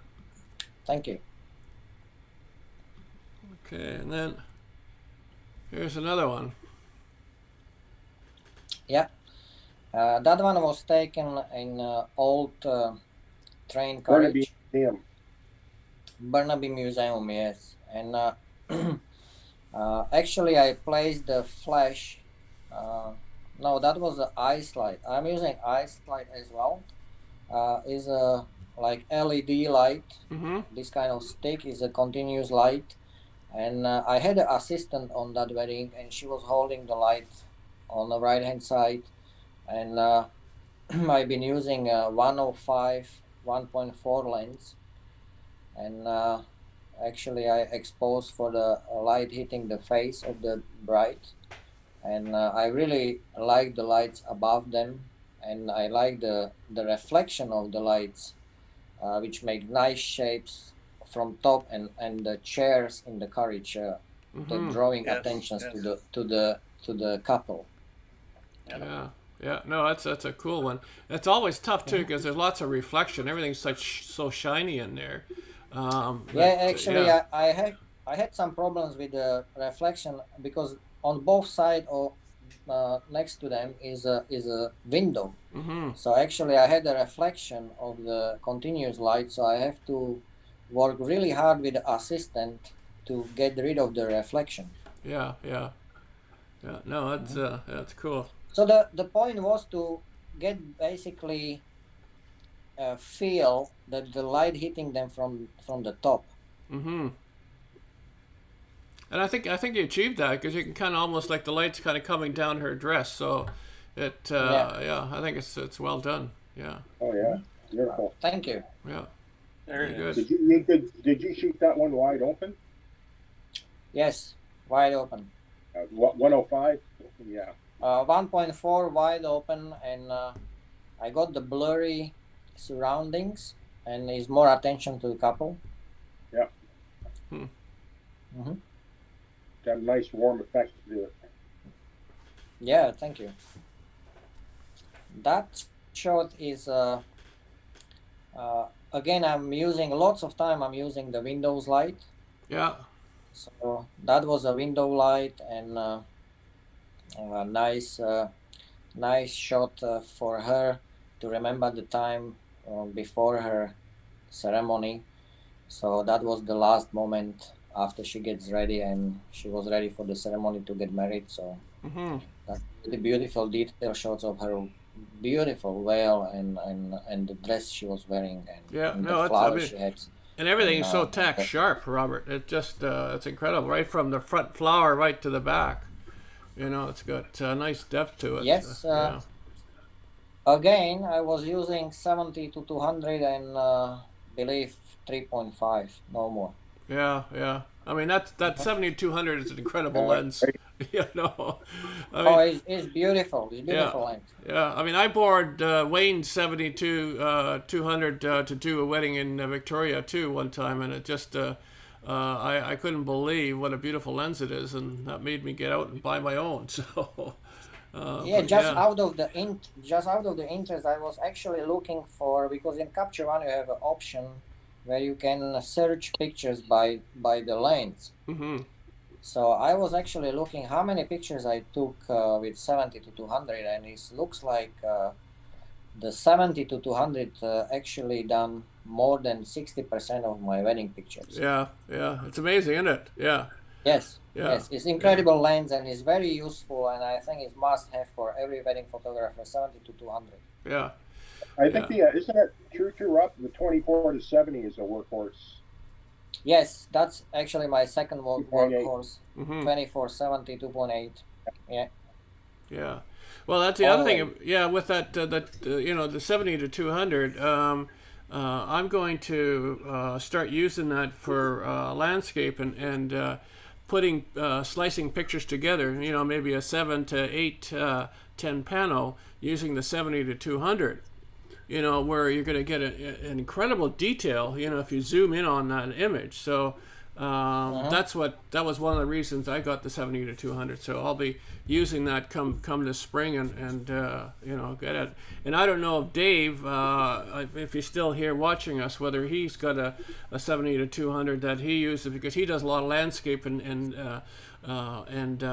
Thank you. Okay. And then here's another one. Yeah, that one was taken in old train Burnaby carriage, Museum. Burnaby Museum. Yes, and actually I placed the flash. No, that was the ice light. I'm using ice light as well. Is a like LED light. Mm-hmm. This kind of stick is a continuous light, and I had an assistant on that wedding, and she was holding the light on the right hand side, and I've been using a 105 1.4 lens, and actually I exposed for the light hitting the face of the bride, and I really like the lights above them, and I like the reflection of the lights, which make nice shapes from top, and the chairs in the carriage, the Mm-hmm. drawing Yes, attentions yes. to the couple. Yeah. Yeah. No, that's a cool one. It's always tough too because there's lots of reflection. Everything's such so shiny in there. Yeah, actually, Yeah. I had some problems with the reflection, because on both sides or next to them is a window. Mm-hmm. So actually, I had a reflection of the continuous light. So I have to work really hard with the assistant to get rid of the reflection. Yeah. Yeah. Yeah. No, that's cool. So the point was to get basically feel that the light hitting them from the top. Mm-hmm. And I think you achieved that because you can kind of almost like the lights kind of coming down her dress. So it yeah, I think it's well done. Yeah. Oh yeah, beautiful. Thank you. Yeah. Very Very nice. good. Did you shoot that one wide open? Yes, wide open. 105. Yeah. 1.4 wide open, and I got the blurry surroundings, and is more attention to the couple. Yeah. Mm-hmm. Got a nice warm effect to it. Yeah, thank you. That shot is again, I'm using lots of time. I'm using the Windows light. Yeah. So that was a window light, and a nice shot for her to remember the time before her ceremony. So that was the last moment after she gets ready, and she was ready for the ceremony to get married. So Mm-hmm. that's the beautiful detail shots of her beautiful veil, and the dress she was wearing, Yeah. and No, the it's flowers she had. and everything is so And, tack sharp, Robert. It just it's incredible, right from the front flower right to the back. You know, it's got nice depth to it. Yes, Yeah. again, I was using 70 to 200, and believe 3.5, no more. Yeah. Yeah. I mean that 7200 is an incredible lens. Great. You know, I Oh, mean, it's beautiful. It's yeah, beautiful lens. yeah. I mean, I borrowed Wayne's 72 200 to do a wedding in Victoria too one time, and it just I couldn't believe what a beautiful lens it is, and that made me get out and buy my own. So, Yeah, but yeah, just out of the interest, I was actually looking for, because in Capture One you have an option where you can search pictures by the lens. hmm So I was actually looking how many pictures I took with 70 to 200, and it looks like the 70 to 200 actually done more than 60% of my wedding pictures. yeah, yeah. It's amazing, isn't it? Yeah, Yes, yeah, yes, it's yeah, incredible lens and it's very useful, and I think it's must have for every wedding photographer, 70 to 200. yeah, I think yeah. the isn't that true, Rob? The 24 to 70 is a workhorse. Yes, that's actually my second 2.8. workhorse, hmm 2470 2.8. Yeah, Yeah. Well, that's the other thing. always. Yeah, with the 70 to 200. I'm going to start using that for landscape and putting slicing pictures together. You know, maybe a 7 to 8 10 pano using the 70 to 200. You know, where you're going to get an incredible detail. You know, if you zoom in on that image. So. That was one of the reasons I got the 70 to 200. So I'll be using that come this spring and you know, get it. And I don't know if Dave, if he's still here watching us, whether he's got a 70 to 200 that he uses, because he does a lot of landscape and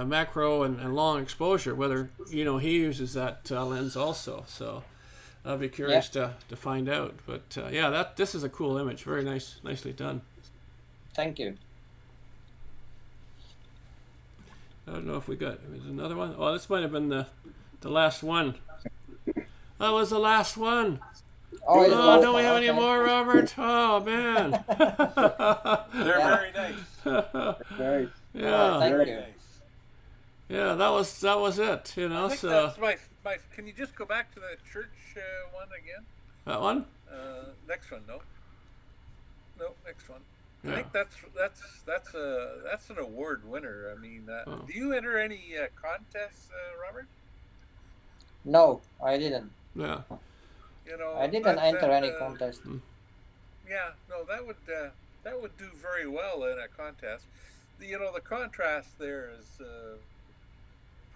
macro and long exposure. Whether, you know, he uses that lens also. So I'll be curious to find out. But yeah, this is a cool image. Very nicely done. Thank you. I don't know if we got. There's another one. Oh, this might have been the last one. That was the last one. Oh, it's the Oh, last don't we one. have any Okay. more, Robert? Oh man. They're Yeah. very nice. Nice. Yeah, Thank Very you. nice. yeah. That was it. You know. I think So that's my. Can you just go back to the church one again? that one. Next one, no. No, next one. I Yeah. think that's an award winner. I mean, Oh. do you enter any contests, Robert? No, I didn't. Yeah. You know, I didn't enter any uh, contest. Yeah, no, that would do very well in a contest. You know, the contrast there is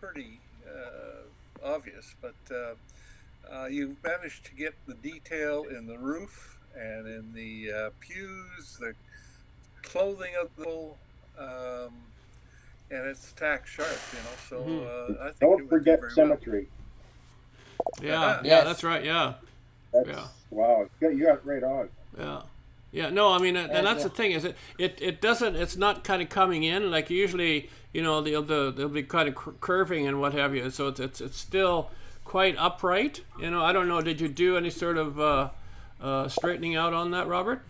pretty obvious, but you've managed to get the detail in the roof and in the pews, the clothing of the and it's tack sharp, you know. So I think it Don't would do forget very well. symmetry. Yeah. Yes. That's right. Yeah. That's Yeah. wow. You got it right on. Yeah. Yeah, no, I mean, and that's yeah. the thing, is it doesn't, it's not kind of coming in like usually, you know, they'll be kind of curving and what have you. So it's still quite upright. You know, I don't know. Did you do any sort of straightening out on that, Robert?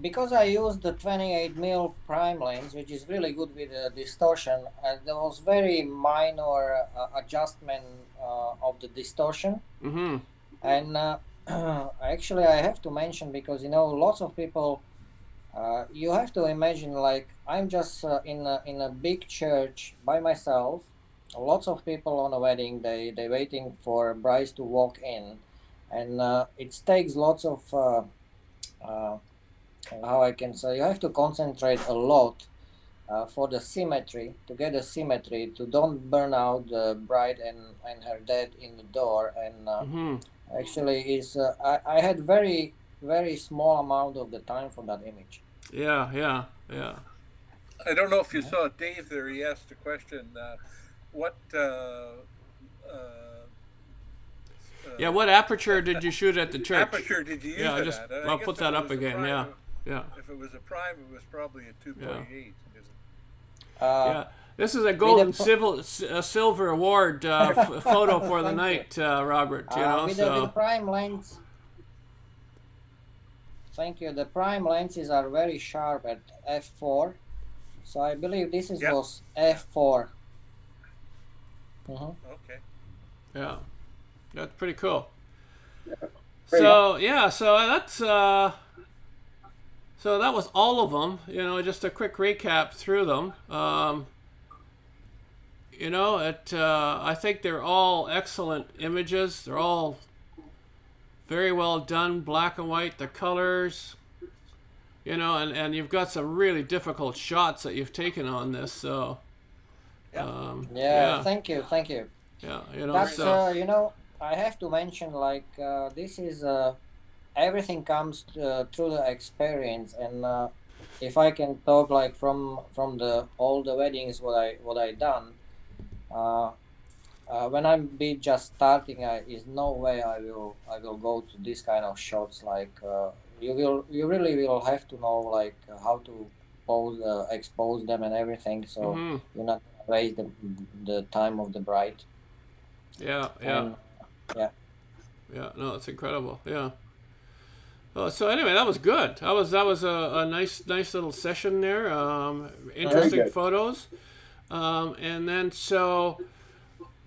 Because I used the 28mm prime lens, which is really good with distortion, there was very minor adjustment of the distortion. Mm-hmm. And actually, I have to mention, because you know, lots of people, you have to imagine, like, I'm just in a big church by myself. Lots of people on a wedding, they waiting for brides to walk in, and it takes lots of how I can say, you have to concentrate a lot for the symmetry, to get the symmetry, to don't burn out the bride and her dad in the door. And Mm-hmm. actually is I had very small amount of the time for that image. Yeah. I don't know if you saw Dave there. He asked a question. What? Yeah, what aperture did you shoot at the church? Aperture did you use Yeah, it just at? I'll guess put if that it up was a again. prime, Yeah. If it was a prime, it was probably a 2.8. Yeah. This is a golden the- silver award photo for the night, Robert. You know, with so the prime lens. Thank you. The prime lenses are very sharp at f4, so I believe this was f4. Okay. yeah, that's pretty cool. Great. So yeah, so that's so that was all of them. You know, just a quick recap through them. you know, I think they're all excellent images. They're all very well done, black and white, the colors, you know, and you've got some really difficult shots that you've taken on this. So, Yeah. yeah, Thank you, thank you. yeah, you know, That's so you know, I have to mention like this is everything comes through the experience, and if I can talk like from the all the weddings what I done, uh, when I'm be just starting, is no way I will go to this kind of shots. Like you really will have to know like how to pose, expose them and everything, so hmm you're not gonna waste the time of the bride. yeah, yeah, And yeah, yeah. No, it's incredible. Yeah. Oh, so anyway, that was good. That was a nice little session there. Very Interesting good. photos. And then so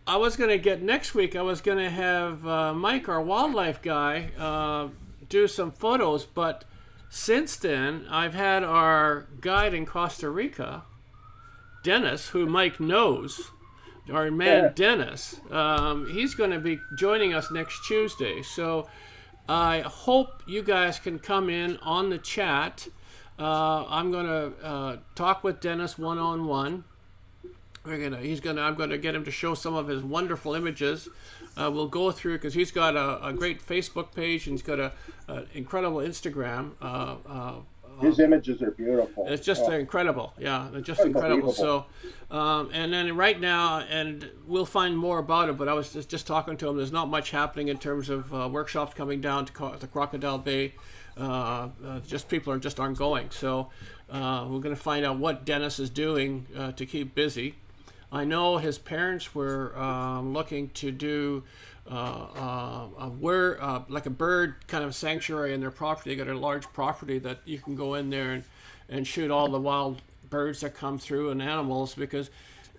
I was gonna get next week. I was gonna have Mike, our wildlife guy, do some photos. But since then, I've had our guide in Costa Rica, Dennis, who Mike knows, our man Yeah. Dennis. He's going to be joining us next Tuesday. So I hope you guys can come in on the chat. I'm going to talk with Dennis one on one. I'm gonna get him to show some of his wonderful images. We'll go through because he's got a great Facebook page and he's got a incredible Instagram. His images are beautiful. It's just Oh, incredible. Yeah, they're just incredible. unbelievable. So, and then right now, and we'll find more about it, but I was just talking to him. There's not much happening in terms of workshops coming down to Crocodile Bay. Just people aren't going. So, we're going to find out what Dennis is doing to keep busy. I know his parents were looking to do like a bird kind of sanctuary in their property. They got a large property that you can go in there and shoot all the wild birds that come through and animals, because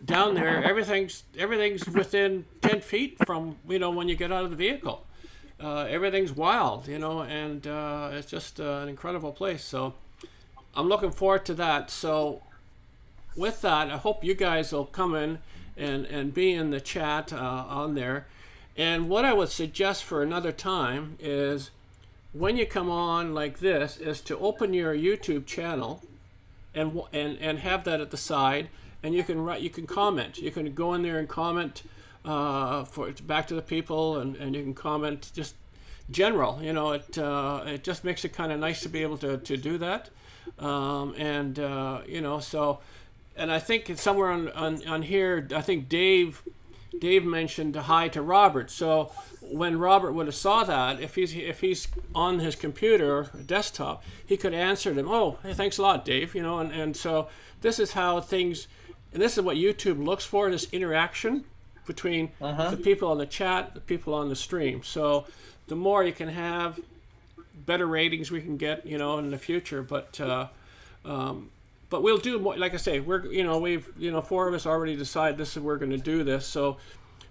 down there everything's within 10 feet from, you know, when you get out of the vehicle. Everything's wild, you know, and it's just an incredible place. So I'm looking forward to that. So with that, I hope you guys will come in and be in the chat on there. And what I would suggest for another time is, when you come on like this, is to open your YouTube channel and have that at the side, and you can comment. You can go in there and comment back to the people, and you can comment just general. You know, it just makes it kind of nice to be able to do that, you know, so. And I think it's somewhere on here, I think Dave mentioned hi to Robert. So when Robert would have saw that, if he's on his computer or desktop, he could answer them. Oh, hey, thanks a lot, Dave. You know, and so this is how things, and this is what YouTube looks for: this interaction between the people on the chat, the people on the stream. So the more you can have, better ratings we can get, you know, in the future. But we'll do more. Like I say, we've 4 of us already decided this is we're going to do this. So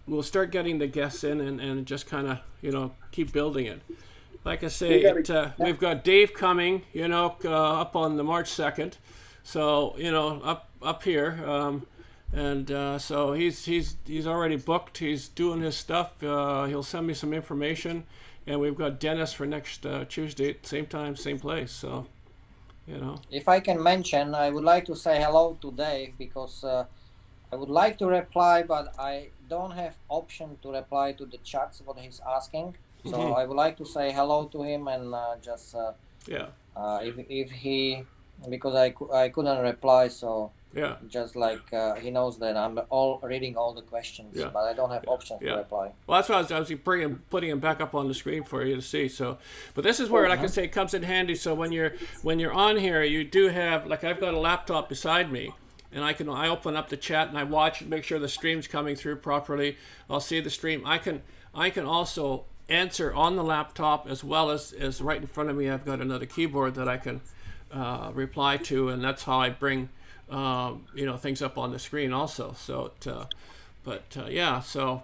we'll start getting the guests in and just kind of, you know, keep building it. Like I say, we've got Dave coming, you know, up on the March 2nd. So, you know, up here, so he's already booked. He's doing his stuff. He'll send me some information, and we've got Dennis for next Tuesday, same time, same place. So. You know. if I can mention, I would like to say hello to Dave, because I would like to reply, but I don't have option to reply to the chats what he's asking. So I would like to say hello to him and just if he, because I couldn't reply, so Yeah. just like he knows that I'm reading all the questions, Yeah. but I don't have options Yeah. to reply. Well, that's why I was putting him back up on the screen for you to see. So, but this is where, like I say, it comes in handy. So when you're on here, you do have, like, I've got a laptop beside me, and I open up the chat and I watch and make sure the stream's coming through properly. I'll see the stream. I can also answer on the laptop, as well as right in front of me. I've got another keyboard that I can reply to, and that's how I bring things up on the screen also. So, yeah. So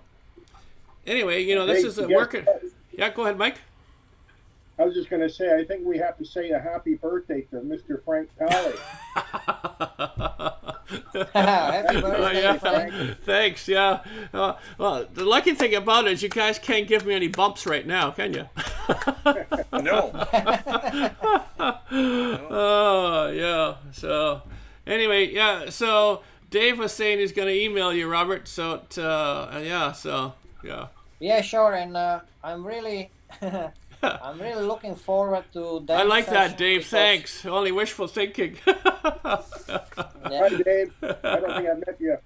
anyway, this is working. Yeah, go ahead, Mike. I was just going to say, I think we have to say a happy birthday to Mr. Frank Pali. Happy birthday, yeah. Frank. Thanks. Yeah. Well, the lucky thing about it is you guys can't give me any bumps right now, can you? No. Oh, yeah. So, anyway, yeah. So Dave was saying he's going to email you, Robert. So, yeah. So, yeah. Yeah, sure. And I'm really, I'm really looking forward to that. I like that, session Dave. because- Thanks. Only wishful thinking. Hi, Dave. I don't think I've met you.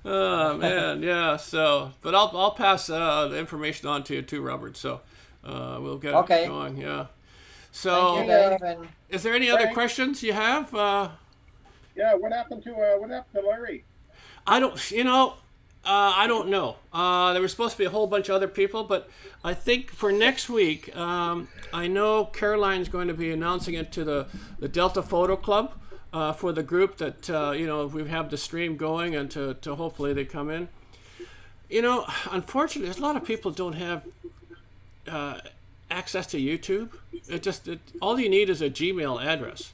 Oh man, yeah. So, but I'll pass the information on to you too, Robert. So, we'll get Okay. it going. Yeah. Thank So, you, Dave. And is there any other Frank? questions you have? Yeah, what happened to Larry? I don't. I don't know. There was supposed to be a whole bunch of other people, but I think for next week, I know Caroline's going to be announcing it to the Delta Photo Club for the group that we have the stream going, and to hopefully they come in. Unfortunately, a lot of people don't have access to YouTube. All you need is a Gmail address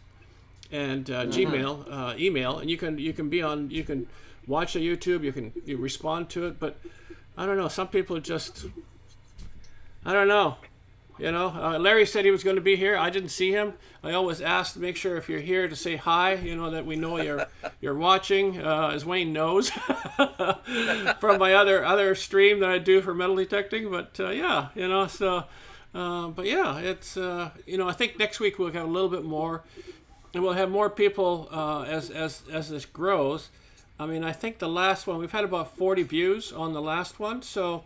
and Gmail email, and you can watch the YouTube, you respond to it, but I don't know. Some people just, I don't know. Larry said he was going to be here. I didn't see him. I always ask to make sure if you're here to say hi. That we know you're watching, as Wayne knows from my other stream that I do for metal detecting. But yeah, so. But yeah, it's I think next week we'll have a little bit more, and we'll have more people as this grows. I mean, I think the last one, we've had about 40 views on the last one, so,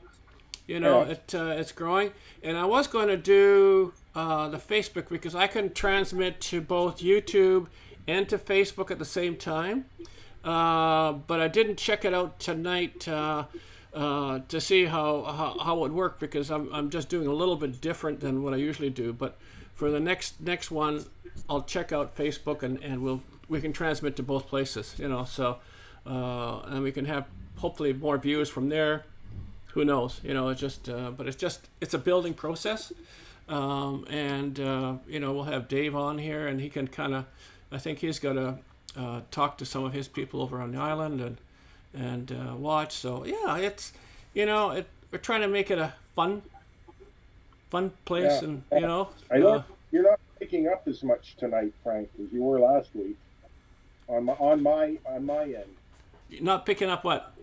it's growing. And I was going to do the Facebook because I can transmit to both YouTube and to Facebook at the same time. But I didn't check it out tonight to see how it would work because I'm just doing a little bit different than what I usually do. But for the next one, I'll check out Facebook and we can transmit to both places, so... and we can have hopefully more views from there. Who knows? But it's a building process. We'll have Dave on here, and he can I think he's got to talk to some of his people over on the island and watch. So yeah, it's we're trying to make it a fun place, and I know you're not picking up as much tonight, Frank, as you were last week. On my end. Not picking up what?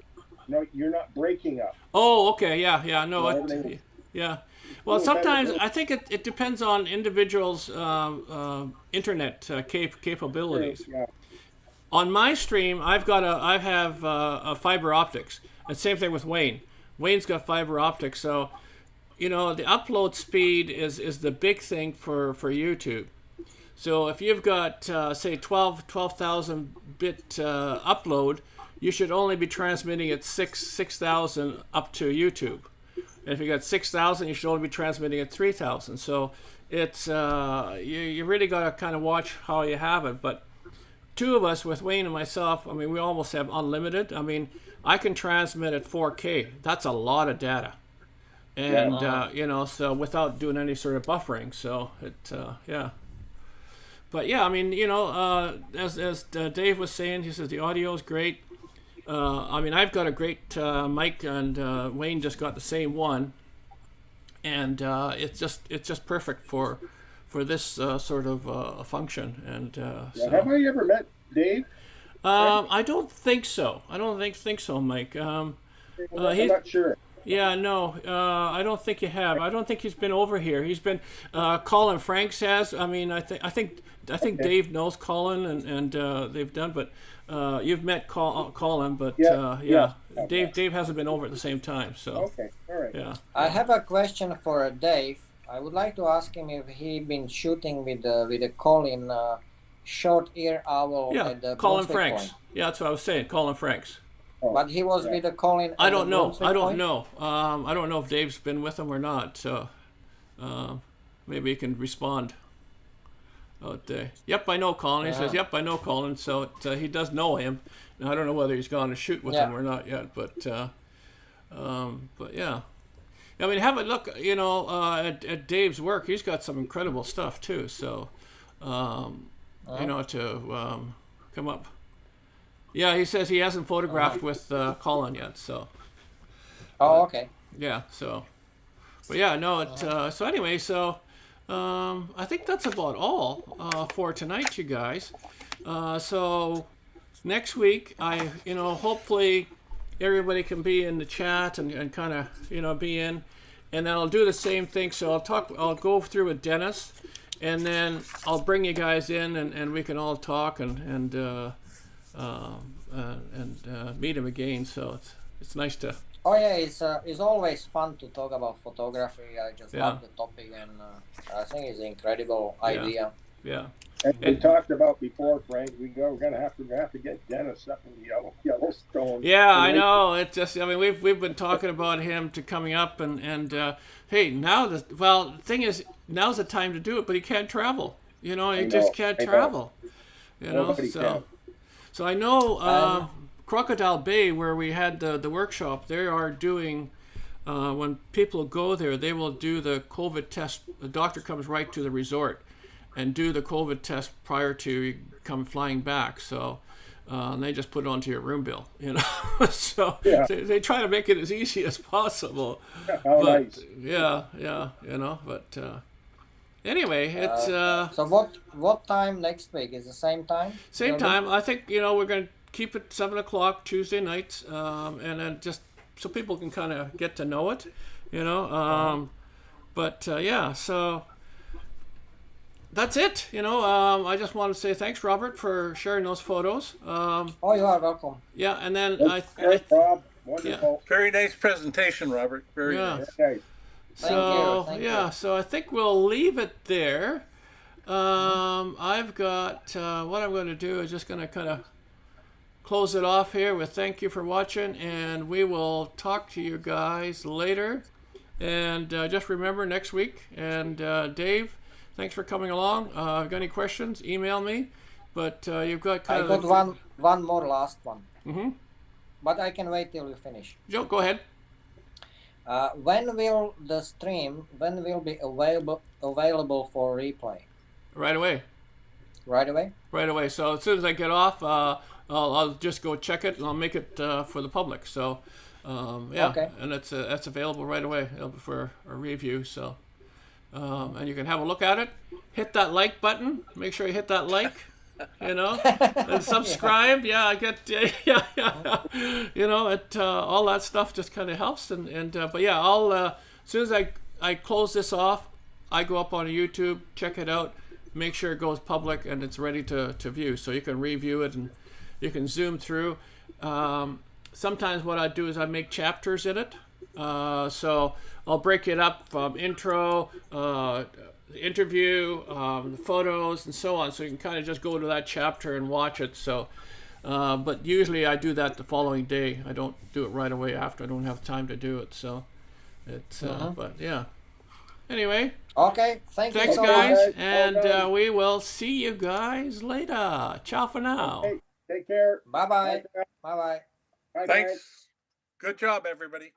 No, you're not breaking up. Oh, okay, yeah, no, everything- yeah. Well, sometimes I think it depends on individuals' internet capabilities. Yeah. On my stream, I have a fiber optics, and same thing with Wayne. Wayne's got fiber optics, so the upload speed is the big thing for YouTube. So if you've got say 12,000 bit upload, you should only be transmitting at 6,000 up to YouTube. And if you got 6,000, you should only be transmitting at 3,000. So it's you really got to kind of watch how you have it. But two of us, with Wayne and myself, I mean, we almost have unlimited. I mean, I can transmit at 4K. That's a lot of data, and so without doing any sort of buffering. So yeah. But yeah, I mean, as Dave was saying, he says the audio is great. I mean, I've got a great mic, and Wayne just got the same one, and it's just perfect for this sort of function. And so. Have I ever met Dave? I don't think so. I don't think so, Mike. I'm not sure. Yeah, no, I don't think you have. I don't think he's been over here. He's been Colin Franks has. I mean, I think Okay. Dave knows Colin, and they've done. But you've met Colin, but Yeah. Dave hasn't been over at the same time. So Okay, all right. yeah. I have a question for Dave. I would like to ask him if he been shooting with a Colin short ear owl Yeah, at the Colin Brunswick Franks. Point. Yeah, that's what I was saying. Colin Franks. But he was with a Colin. I at don't the know. Brunswick I don't Point? know. I don't know if Dave's been with him or not. So maybe he can respond. Yep, I know Colin. He says, "Yep, I know Colin." So he does know him. Now, I don't know whether he's gone to shoot with him or not yet. But yeah. I mean, have a look. At Dave's work. He's got some incredible stuff too. So to come up. Yeah, he says he hasn't photographed with Colin yet. So Oh, okay. yeah, so but yeah, no. So anyway, so I think that's about all for tonight, you guys. So next week, hopefully everybody can be in the chat and kind of, be in. And then I'll do the same thing. So I'll go through with Dennis, and then I'll bring you guys in, and we can all talk and meet him again. So it's nice to. Oh yeah, it's always fun to talk about photography. I just love the topic, and I think it's an incredible idea. Yeah. As we talked about before, Frank, we're gonna have to get Dennis up in the Yellowstone. Yeah, I know. It's just, we've been talking about him to coming up, and hey, the thing is, now's the time to do it, but he can't travel. He just can't travel. Nobody can. So I know Crocodile Bay, where we had the workshop, they are doing. When people go there, they will do the COVID test. The doctor comes right to the resort and do the COVID test prior to you come flying back. So and they just put it onto your room bill, So Yeah. they try to make it as easy as possible. How But nice. yeah, But anyway, it's So what time next week? Is the same time? same Maybe? time. I think we're going to keep it 7:00 Tuesday nights, and then just so people can kind of get to know it, But yeah, so that's it. I just want to say thanks, Robert, for sharing those photos. Oh, you are welcome. Yeah, and then Great, Rob. Wonderful. Very nice presentation, Robert. Very Yeah. nice. Okay. So Thank yeah, you. so I think we'll leave it there. I've got what I'm going to do is just going to kind of close it off here with thank you for watching, and we will talk to you guys later. And just remember next week. And Dave, thanks for coming along. If you got any questions, email me. But you've got I kind of got one more last one. Mm-hmm. But I can wait till you finish. Joe, go ahead. When will the stream be available for replay? Right away. Right away? Right away. So as soon as I get off, I'll just go check it and I'll make it for the public. So yeah, Okay. and that's available right away for a review. So and you can have a look at it. Hit that like button. Make sure you hit that like. And subscribe. Yeah, I get yeah. All that stuff just kind of helps. And but yeah, I'll as soon as I close this off, I go up on YouTube, check it out, make sure it goes public and it's ready to view. So you can review it and you can zoom through. Sometimes what I do is I make chapters in it. So I'll break it up from intro, the interview, the photos, and so on. So you can kind of just go to that chapter and watch it. So, but usually I do that the following day. I don't do it right away after. I don't have time to do it. So it's, but yeah. Anyway, Okay. Thanks thanks so guys, much. and we will see you guys later. Ciao for now. Okay. Take care. Bye bye. Bye bye. Bye, guys. Thanks. Good job, everybody.